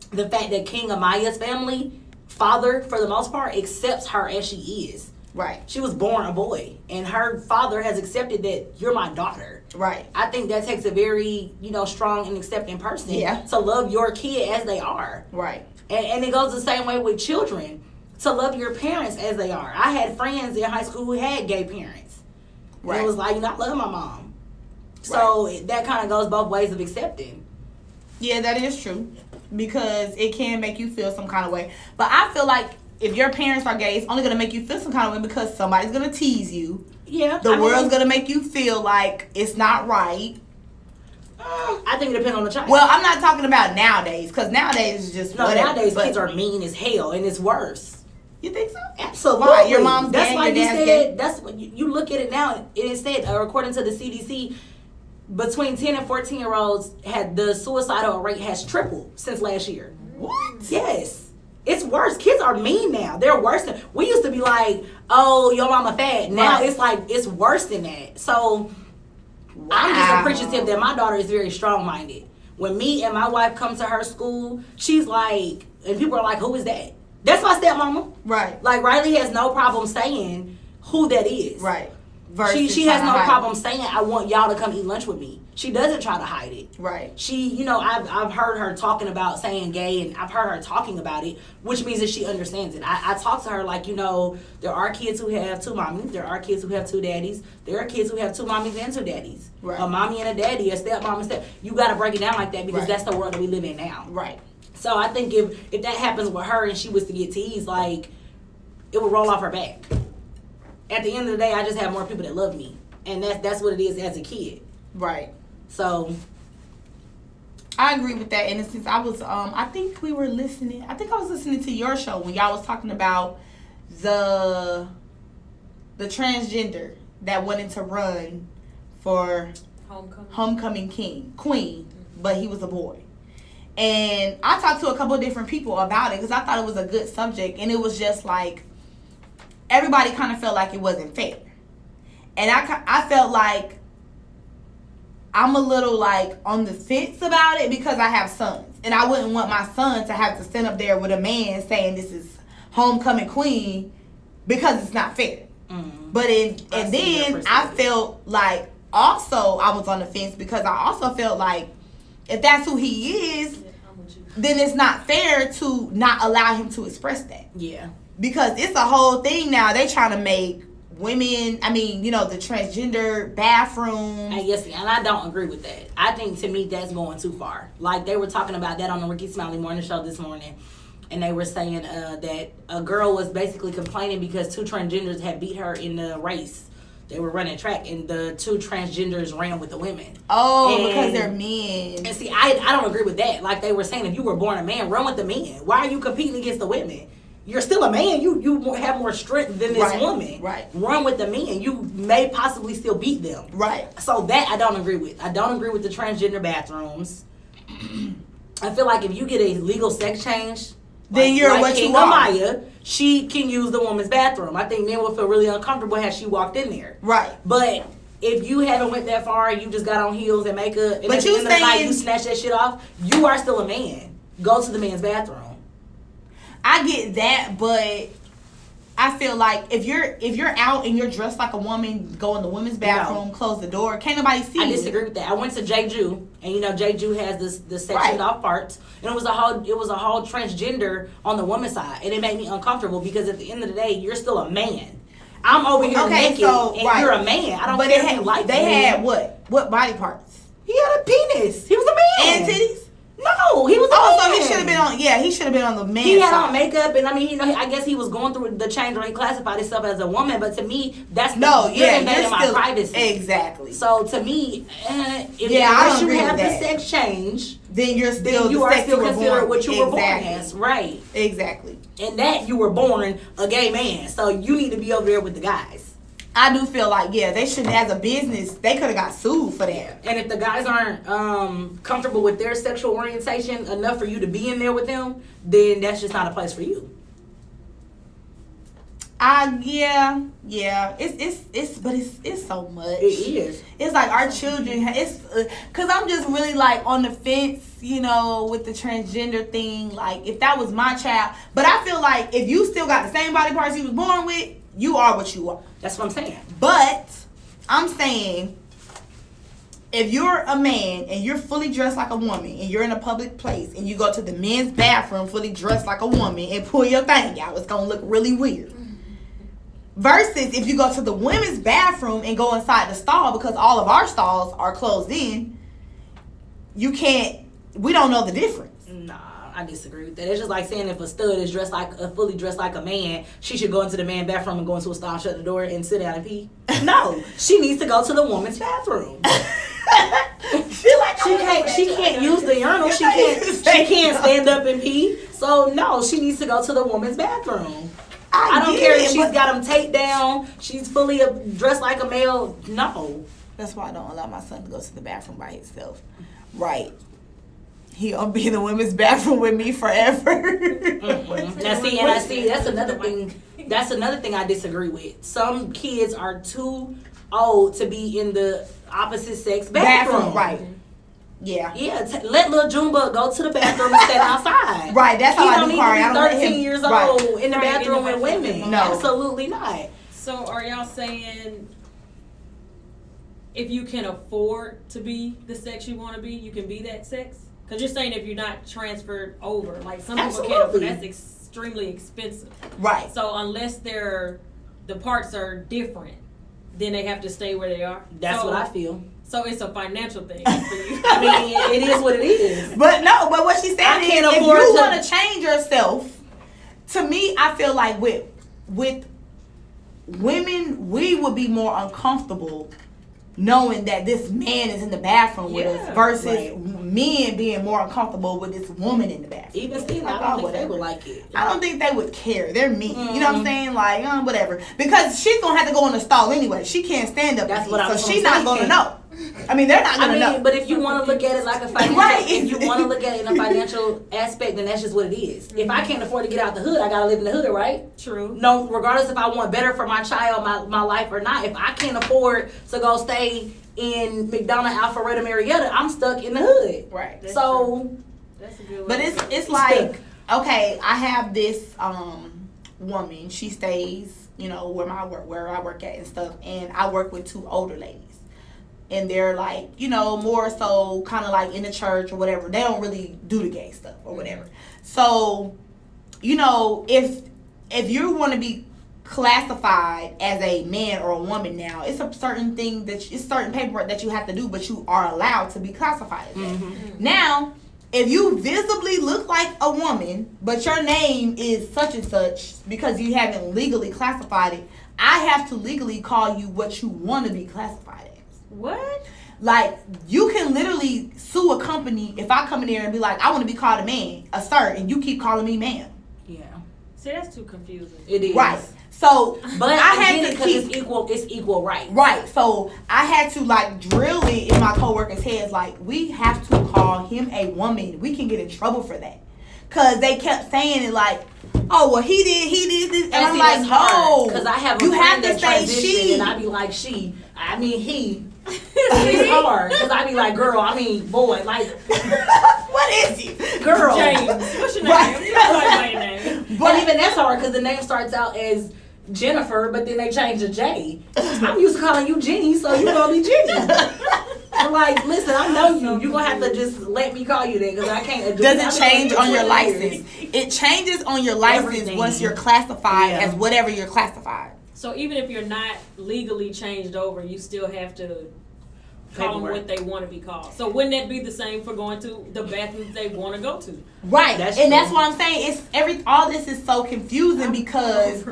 the fact that King Amaya's family, father, for the most part, accepts her as she is. Right. She was born a boy, and her father has accepted that you're my daughter. Right. I think that takes a very, strong and accepting person to love your kid as they are. Right. And it goes the same way with children, to love your parents as they are. I had friends in high school who had gay parents. Right. It was like, I love my mom. So that kind of goes both ways of accepting. Yeah, that is true. Because it can make you feel some kind of way. But I feel like if your parents are gay, it's only going to make you feel some kind of way because somebody's going to tease you. Yeah. The world's going to make you feel like it's not right. I think it depends on the child. Well, I'm not talking about nowadays, because nowadays is just whatever. Nowadays kids are mean as hell, and it's worse. You think so? Absolutely. Why? Your mom's that's gay, why your you dad's said gay? that's what you look at it now. It said according to the CDC, between 10 and 14-year-olds had the suicidal rate has tripled since last year. What? Yes. It's worse. Kids are mean now. They're worse than we used to be like, oh, your mama fat. Now it's like it's worse than that. So I'm just appreciative that my daughter is very strong-minded. When me and my wife come to her school, she's like, and people are like, who is that? That's my stepmama. Right. Like, Riley has no problem saying who that is. Right. She has no problem saying, I want y'all to come eat lunch with me. She doesn't try to hide it. Right. She, I've heard her talking about saying gay, and I've heard her talking about it, which means that she understands it. I talk to her like, there are kids who have two mommies. There are kids who have two daddies. There are kids who have two mommies and two daddies. Right. A mommy and a daddy, a stepmom and step. You got to break it down like that because that's the world that we live in now. Right. So I think if that happens with her and she was to get teased, like, it would roll off her back. At the end of the day, I just have more people that love me. And that's what it is as a kid. Right. So I agree with that. And since I was I think I was listening to your show when y'all was talking about the transgender that wanted to run for homecoming queen, but he was a boy. And I talked to a couple of different people about it because I thought it was a good subject, and it was just like everybody kind of felt like it wasn't fair. And I felt like I'm a little like on the fence about it because I have sons, and I wouldn't want my son to have to stand up there with a man saying this is homecoming queen because it's not fair. But then I felt like also I was on the fence because I also felt like if that's who he is, then it's not fair to not allow him to express that. Yeah. Because it's a whole thing now. They trying to make women, the transgender bathroom. And I don't agree with that. I think, to me, that's going too far. Like, they were talking about that on the Ricky Smiley Morning Show this morning. And they were saying that a girl was basically complaining because two transgenders had beat her in the race. They were running track, and the two transgenders ran with the women. Oh, because they're men. And see, I don't agree with that. Like they were saying, if you were born a man, run with the men. Why are you competing against the women? You're still a man. You have more strength than this woman. Right. Run with the men. You may possibly still beat them. Right. So that I don't agree with. I don't agree with the transgender bathrooms. I feel like if you get a legal sex change, then you're what King you are. Maya, she can use the woman's bathroom. I think men would feel really uncomfortable had she walked in there. Right. But if you haven't went that far, you just got on heels and makeup, and but at the end of the night you snatch that shit off, you are still a man. Go to the man's bathroom. I get that, but I feel like if you're out and you're dressed like a woman, go in the women's bathroom, close the door, can't nobody see you. I disagree with that. I went to Jeju, and Jeju has the sectioned off parts, and it was a whole transgender on the woman's side, and it made me uncomfortable because at the end of the day, you're still a man. I'm over here naked, and you're a man. I don't care if you like they had what body parts? He had a penis. He was a man. And titties. No, he was a man. So he should have been on. Yeah, he should have been on the man. He had side. on makeup, and I guess he was going through the change where he classified himself as a woman. But to me, that's you're invading my privacy. Exactly. So to me, if you have the sex change, then you are still considered what you were born as, right? Exactly. And that you were born a gay man, so you need to be over there with the guys. I do feel like, they shouldn't, as a business, they could have got sued for that. And if the guys aren't comfortable with their sexual orientation enough for you to be in there with them, then that's just not a place for you. It's so much. It is. It's like our children, cause I'm just really like on the fence, with the transgender thing. Like if that was my child, but I feel like if you still got the same body parts you was born with, you are what you are. That's what I'm saying. But I'm saying, if you're a man and you're fully dressed like a woman and you're in a public place and you go to the men's bathroom fully dressed like a woman and pull your thing out, it's going to look really weird. Versus if you go to the women's bathroom and go inside the stall, because all of our stalls are closed in, we don't know the difference. Nah, I disagree with that. It's just like saying if a stud is fully dressed like a man, she should go into the man's bathroom and go into a stall, shut the door, and sit down and pee. No, she needs to go to the woman's bathroom. She can't use the urinal. She can't stand up and pee. So no, she needs to go to the woman's bathroom. I don't care if she's got them taped down. She's fully dressed like a male. No. That's why I don't allow my son to go to the bathroom by himself. Right. He'll be in the women's bathroom with me forever. Mm-hmm. Now see, that's another thing. That's another thing I disagree with. Some kids are too old to be in the opposite sex bathroom. Right. Yeah. Let little Junebug go to the bathroom and stand outside. Right. That's how I do Kari. I don't need to be 13 years old in the bathroom with women. No. Absolutely not. So are y'all saying if you can afford to be the sex you want to be, you can be that sex? Because you're saying if you're not transferred over, like some people can't afford, that's extremely expensive. Right. So unless the parts are different, then they have to stay where they are. That's what I feel. So it's a financial thing for you. I mean, it is what it is. But what she's saying is, if you want to change yourself, to me, I feel like with women, we would be more uncomfortable knowing that this man is in the bathroom with us versus men being more uncomfortable with this woman in the bathroom. Even still, I don't think they would like it. I don't think they would care. They're mean. Mm-hmm. You know what I'm saying? Like, whatever. Because she's going to have to go in the stall anyway. She can't stand up. That's what I'm saying. So she's not going to know. I mean, they're not going to know. But if you want to look at it like a financial, if you want to look at it in a financial aspect, then that's just what it is. Mm-hmm. If I can't afford to get out the hood, I got to live in the hood, right? True. No, regardless if I want better for my child, my life or not, if I can't afford to go stay in McDonough, Alpharetta, Marietta. I'm stuck in the hood. Right. That's So true. That's a good But one. it's like, okay, I have this woman. She stays, where I work at and stuff, and I work with 2 older ladies. And they're like, more so kind of like in the church or whatever. They don't really do the gay stuff or whatever. So, if you want to be classified as a man or a woman now, it's a certain thing it's certain paperwork that you have to do, but you are allowed to be classified as that. Mm-hmm. Now, if you visibly look like a woman, but your name is such and such because you haven't legally classified it, I have to legally call you what you want to be classified as. What? Like, you can literally sue a company if I come in there and be like, I want to be called a man, a sir, and you keep calling me ma'am. Yeah. See, that's too confusing. It is. Right. So, But I had to keep... it's equal rights. Right. So, I had to, drill it in my coworkers' heads, we have to call him a woman. We can get in trouble for that. Because they kept saying it oh, well, he did this. And I'm like, no. Because I have a you friend have to that say transitioned, she. and I be like, she. I mean, he. It's hard. Because I be like, girl, I mean, boy, What is you? girl. James. What's your name? Right. You know my name. But even that's hard because the name starts out as Jennifer, but then they change to J. I'm used to calling you Jenny, so you gonna be Jenny. I'm like, listen, I know you. You gonna have to just let me call you that because I can't. Does it change on your license? It changes on your license Everything. once you're classified Yeah. as whatever you're classified. So even if you're not legally changed over, you still have to call them what they want to be called. So wouldn't that be the same for going to the bathrooms they want to go to? Right. That's and true. that's what I'm saying. All this is so confusing because,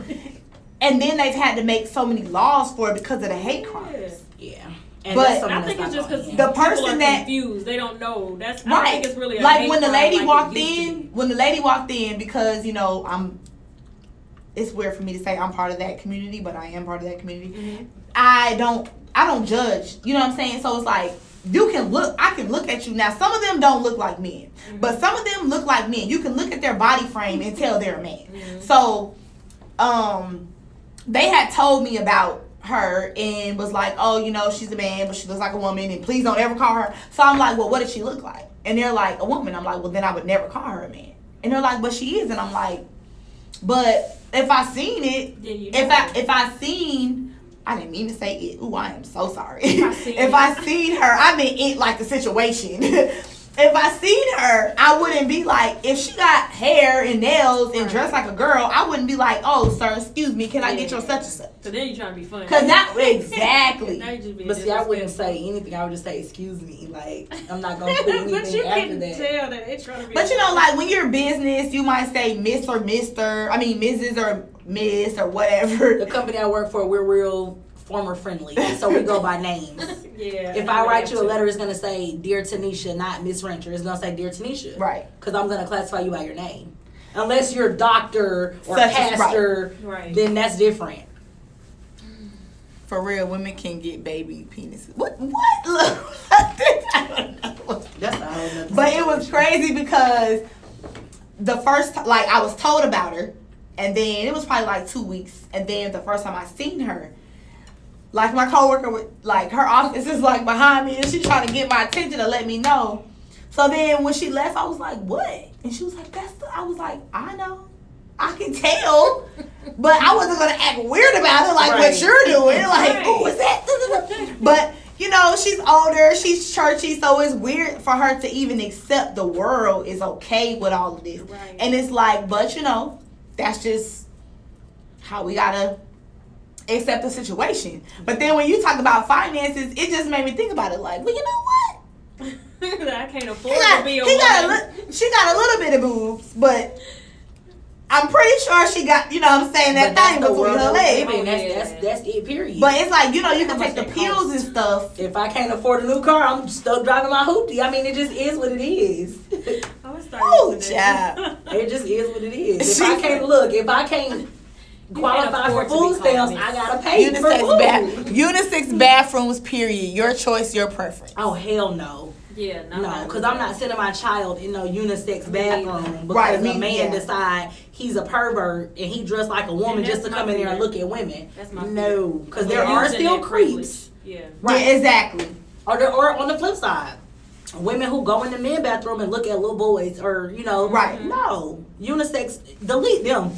and then they've had to make so many laws for it because of the hate crimes. Yeah. And But that's something I think that's it's just not because going The in. person people are that- confused. They don't know. I don't Right. think it's really a Like hate when the crime lady like walked it used to in, be. because it's weird for me to say I'm part of that community, but I am part of that community. Mhm. I don't judge. You know what I'm saying? So it's like I can look at you. Now some of them don't look like men, but some of them look like men. You can look at their body frame and tell they're a man. So they had told me about her and was like, oh, she's a man, but she looks like a woman, and please don't ever call her. So I'm like, well, what does she look like? And they're like, a woman. I'm like, well, then I would never call her a man. And they're like, but she is. And I'm like, but if I seen it, if I seen, I didn't mean to say it. Ooh, I am so sorry. If I seen her, I meant it like the situation. If I seen her, I wouldn't be like, if she got hair and nails and dressed like a girl, I wouldn't be like, oh, sir, excuse me, can I get your such and such? So then you're trying to be funny. Because that, exactly. Now you're just being But see, I wouldn't disrespectful. say anything. I would just say, excuse me. Like, I'm not going to put But you anything after can that. tell that it's trying to be. But like when you're business, you might say Miss or Mr. I mean, Mrs. or Miss or whatever. The company I work for, we're real former friendly. So we go by names. Yeah. If I write you a letter, it's going to say, Dear Tanisha, not Miss Renter. It's going to say, Dear Tanisha. Right. Because I'm going to classify you by your name. Unless you're doctor or Such as- pastor, Right. then that's different. For real, women can get baby penises. What? Look, I don't know. That's a whole nother But it was situation. crazy because the first, I was told about her, and then it was probably 2 weeks, and then the first time I seen her, my coworker would, her office is behind me, and she trying to get my attention to let me know. So then when she left, I was like, what? And she was like, I was like, I know. I can tell. But I wasn't going to act weird about it Right. what you're doing. Right. Oh, is that? But, she's older. She's churchy. So it's weird for her to even accept the world is okay with all of this. Right. And it's but, that's just how we got to accept the situation. But then when you talk about finances, it just made me think about it well, you know what? I can't afford to be a woman. She got a little bit of boobs, but I'm pretty sure she got, that But thing that's the between world her we legs. live in. Yeah. That's it, period. But it's you can How take much the that pills costs? and stuff. if I can't afford a new car, I'm stuck driving my hoopty. I mean, it just is what it is. I was Oh, starting to that. It just is what it is. If I can't qualify for afford to be food stamps, called I gotta pay for food. Unisex bathrooms, period. Your choice, your preference. Oh hell no. Yeah, No, because I'm not sending my child in no unisex bathroom because Right, a man yeah. decide he's a pervert and he dressed like a woman And just to that's come my in there and fear. look at women. That's my No, fear. because They're there are using still that creeps. privilege. Yeah. Right. Yeah, exactly. Or on the flip side, women who go in the men's bathroom and look at little boys, or Right. No, unisex, delete them.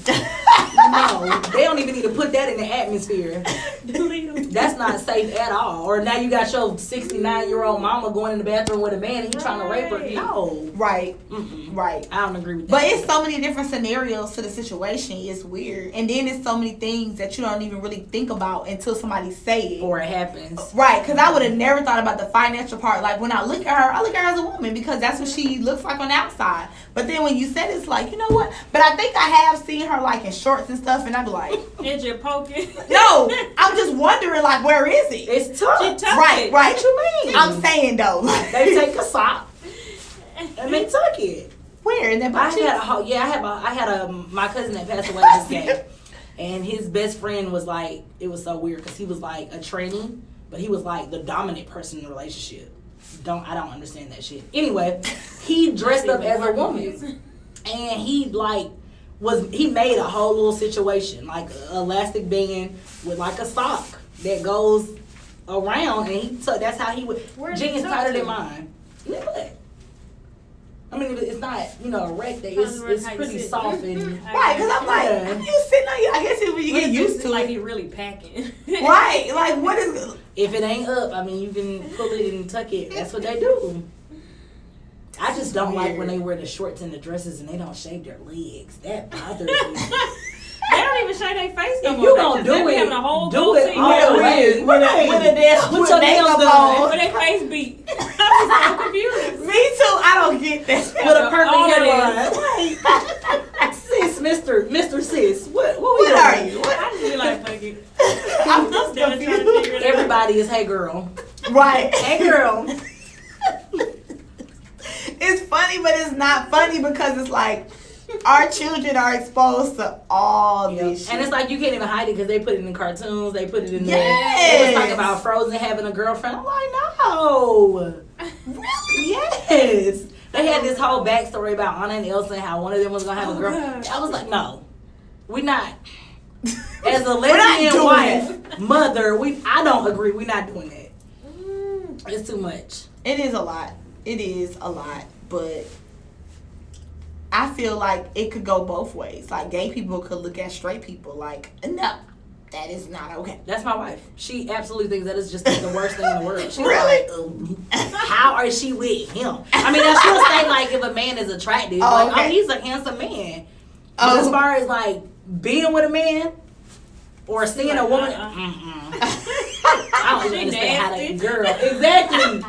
No, they don't even need to put that in the atmosphere. That's not safe at all. Or now you got your 69-year-old mama going in the bathroom with a man and he trying to rape her. No, Right. mm-mm. Right. I don't agree with that. But it's so many different scenarios to the situation. It's weird. And then it's so many things that you don't even really think about until somebody say it. Or it happens. Right, because I would have never thought about the financial part. Like, when I look at her, I look at her as a woman because that's what she looks like on the outside. But then when you said it's like, you know what? But I think I have seen her, like, in shorts and stuff, and I'd be like... And you're poking. No, I'm just wondering, like, where is it? It's tough. She tucked Right, it. right. What you mean? I'm saying, though. They take a sock and they tuck it. Where? In that I butt cheeks? had a my cousin that passed away this day, and his best friend was like, it was so weird because he was like a trainee, but he was like the dominant person in the relationship. I don't understand that shit. Anyway, he dressed up as a woman, and he made a whole little situation like an elastic band with like a sock that goes around, and that's how he would. Jeans tighter than mine. Yeah. I mean, it's not, erect. It's pretty soft and Right, because I'm like, you sitting on you. I guess when you get used to like it. he really packing. Right, like, what is... if it ain't up, I mean, you can pull it and tuck it. That's what they do. I just don't like when they wear the shorts and the dresses and they don't shave their legs. That bothers me. They don't even shave their face no If more. you gonna do They be it, having a whole do it booty all the way. With a damn Put your nails makeup done. on. But their face beat. I'm so confused. Me too. I don't get that. With a perfect All it hairline. Sis, Mr. Sis, what What are you? What? I just be like, fuck it. I'm Still just trying to figure confused. it out. Everybody is hey girl. Right. Hey girl. It's funny, but it's not funny because it's like our children are exposed to all this shit. And it's like you can't even hide it because they put it in cartoons. They put it in Yes. They was talking about Frozen having a girlfriend. I'm like, no. Really? Yes. They had this whole backstory about Anna and Elsa and how one of them was going to have a girl. God. I was like, no. We're not. As a not lesbian doing wife, mother, I don't agree. We're not doing that. It's too much. It is a lot. It is a lot, but I feel like it could go both ways. Like, gay people could look at straight people like, no, that is not okay. That's my wife. She absolutely thinks that is just the worst thing in the world. She's Really? like, how is she with him? I mean, now she'll say, like, if a man is attractive, like, okay. oh, he's a handsome man. But as far as, like, being with a man or seeing a woman, I don't even understand how that girl. Exactly.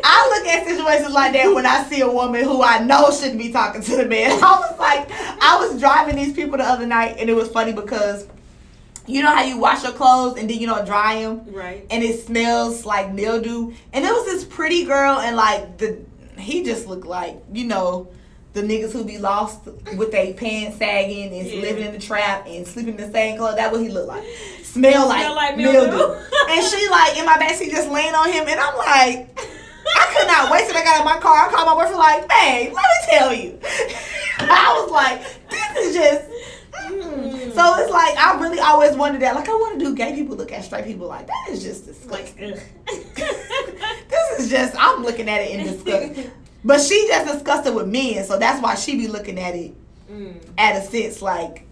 I look at situations like that when I see a woman who I know shouldn't be talking to the man. I was driving these people the other night, and it was funny because you know how you wash your clothes and then you don't dry them? Right. And it smells like mildew. And there was this pretty girl, and like he just looked like, the niggas who be lost with their pants sagging and living in the trap and sleeping in the same clothes. That's what he looked like. Smell like mildew. And she like in my backseat just laying on him, and I'm like, I could not wait till I got in my car. I called my boyfriend like, babe, let me tell you. I was like, this is just. So it's like, I really always wondered that. Like, I wonder, do gay people look at straight people like, that is just disgusting. This is just, I'm looking at it in disgust. But she just disgusted with men, so that's why she be looking at it at a sense like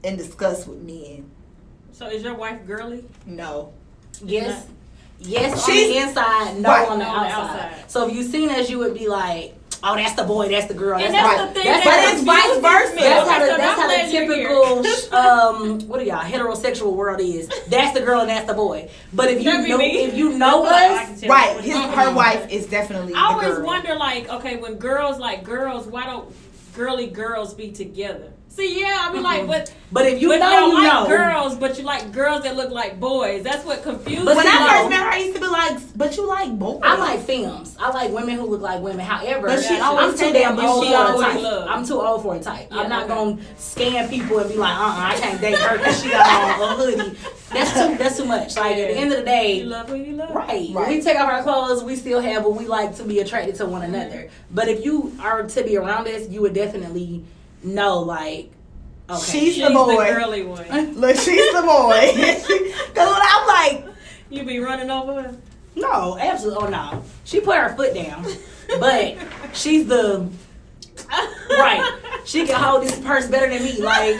in disgust with men. So is your wife girly? No. Yes. Yes, She's- on the inside, no Right. on the No, on the outside. outside. So if you seen us, you would be like, oh, that's the boy, that's the girl. And That's that's right. the thing. That's that how it's vice confuses versa. me. That's how Okay, the, so that's I'm how the glad you're typical, here. what are y'all, heterosexual world is. That's the girl and that's the boy. But if That'd be you me. know I us, can tell Right. you. Her wife is definitely I the always girl. wonder, like, okay, when girls like girls, why don't girly girls be together? See, yeah, I mean, like, but if you but know, don't you like know. girls, but you like girls that look like boys. That's what confuses But When me. see, I no. first met her, I used to be like, but you like boys. I like femmes. I like women who look like women. However, But she I'm always too say damn that, old but she for a always type. love. I'm too old for a type. Yeah, I'm not okay. gonna scan people and be like, I can't date her because she got on a hoodie. That's too much. Like at the end of the day, You love who you love. right. Right. We take off our clothes, we still have what we like to be attracted to one another. But if you are to be around us, you would definitely know, like, Okay. She's the boy. the girly one. Look, she's the boy. Cause when I'm like, You be running over her. No, absolutely. Oh no, she put her foot down, but she's the right. She can hold this purse better than me. Like,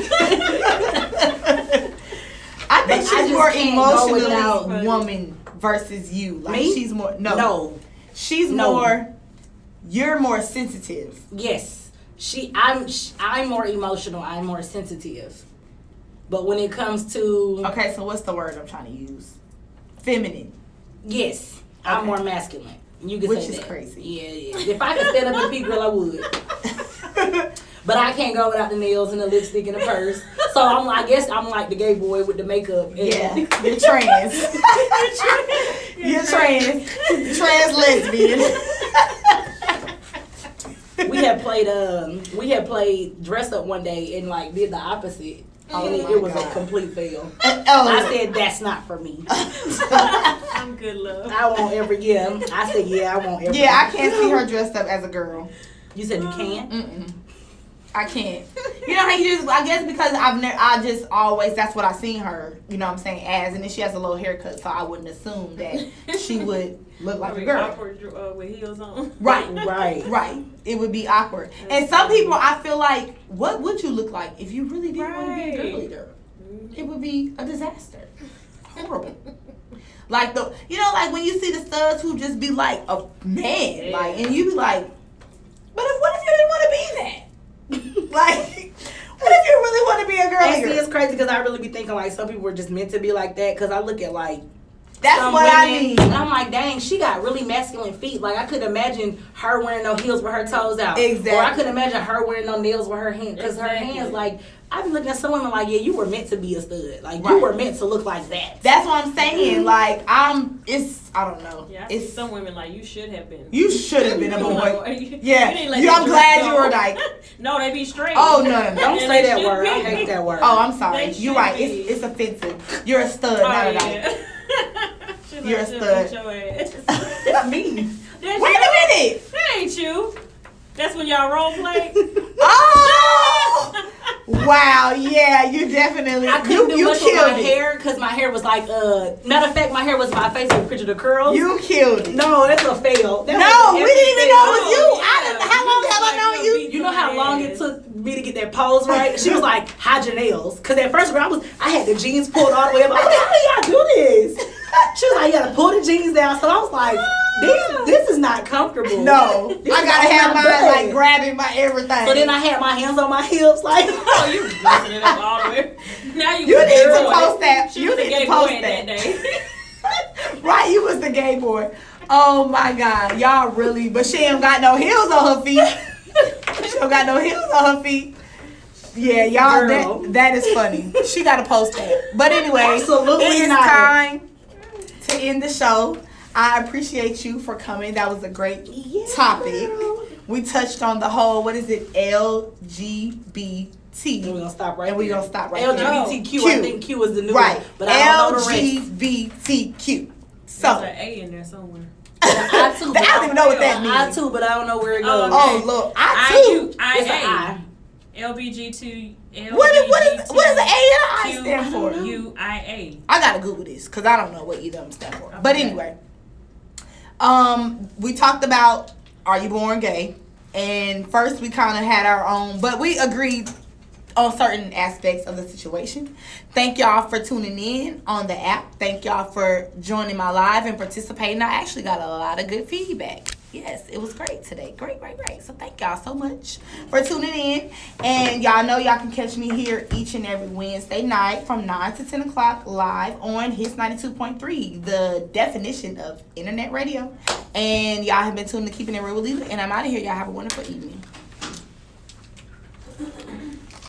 I think But I she's just more can't go without- emotionally woman versus you. Like Me? she's more no, She's No. more. You're more sensitive. yes, I'm more emotional. I'm more sensitive. But when it comes to Okay, so what's the word I'm trying to use? Feminine. yes, I'm Okay. more masculine. You can Which say is that. crazy. Yeah. If I could stand up and pee, girl, I would. But I can't go without the nails and the lipstick and the purse. So I guess I'm like the gay boy with the makeup. And Yeah, you're trans. You're trans. Trans lesbian. we had played dress up one day and like did the opposite. Oh And my it was God. a complete fail. Oh, I said that's not for me. I'm good, love. I won't ever. Yeah, I said yeah. I won't ever. yeah, I can't see her dressed up as a girl. You said you can't. Mm-mm. I can't. You know how you just, I guess because I just always, that's what I seen her, you know what I'm saying, as, and then she has a little haircut, so I wouldn't assume that she would look like a girl. Awkward with heels on. Right. Right. It would be awkward. And some people, I feel like, what would you look like if you really didn't want to be a Right. girl leader? It would be a disaster. Horrible. Like like when you see the studs who just be like a man, Yeah. like, and you be like, what if you didn't want to be that? Like, what if you really want to be a girl And see, leader? it's crazy because I really be thinking like some people were just meant to be like that. Because I look at like That's some what women, I mean. and I'm like, dang, she got really masculine feet. Like I could imagine her wearing no heels with her toes out. Exactly. Or I could imagine her wearing no nails with her hands because her Exactly. hands like. I be looking at some women like, yeah, you were meant to be a stud. Like Right. you were meant to look like that. That's what I'm saying. Like, I don't know. Yeah, I see It's some women like you should have been. you should have been a boy. Yeah, You didn't let I'm that glad dress you go. were like. No, they be straight. Oh no. Don't Yeah, say they that should word. be. I hate that word. Oh, I'm sorry. They You're should right. be. It's offensive. You're a stud, Oh, not a yeah. dyke. She You're a like, stud. "She'll beat your ass." Not me. That's Wait you. a minute. That ain't you. That's when y'all role play. Oh. Wow. Yeah, you definitely. I couldn't do You much with my killed it. hair because my hair was like matter of fact, my hair was my face with a picture of the curls. You killed it. No, that's a fail. That No, was we didn't even know it was you. Oh, I didn't, how long have I known you? You know how long it took me to get that pose right? She was like, hide your nails. Because at first I had the jeans pulled all the way up. I'm like, how do y'all do this? She was like, you gotta pull the jeans down. So I was like, this is not comfortable. No, This I is gotta on have my mine butt. like grabbing my everything. So then I had my hands on my hips like. Oh, you messing it up all the way. Now you You was need a to boy. post that. She You was a need gay to post boy that. day. Right, you was the gay boy. Oh my God, y'all really. But she ain't got no heels on her feet. She don't got no heels on her feet. Yeah, y'all. Girl. That is funny. She got to post that. But anyway, Absolutely it is not. time to end the show. I appreciate you for coming. That was a great topic. We touched on the whole, what is it, LGBT. And we're gonna stop right And we're there. gonna stop right there. LGBTQ, I think Q is the new Right. one. But I don't know the rest. LGBTQ. There's So, an A in there somewhere. I too, but I don't even know what that means. I too, but I don't know where it Oh, goes. oh, look, I too. It's an I. LBG2. What is the A and I stand for? UIA. I gotta Google this because I don't know what either of them stand for. But Okay. anyway, we talked about Are You Born Gay? And first we kind of had our own, but we agreed on certain aspects of the situation. Thank y'all for tuning in on the app. Thank y'all for joining my live and participating. I actually got a lot of good feedback. Yes, it was great today. Great. So thank y'all so much for tuning in. And y'all know y'all can catch me here each and every Wednesday night from 9 to 10 o'clock live on Hits 92.3, the definition of internet radio. And y'all have been tuned to Keeping It Real with Lisa. And I'm out of here. Y'all have a wonderful evening.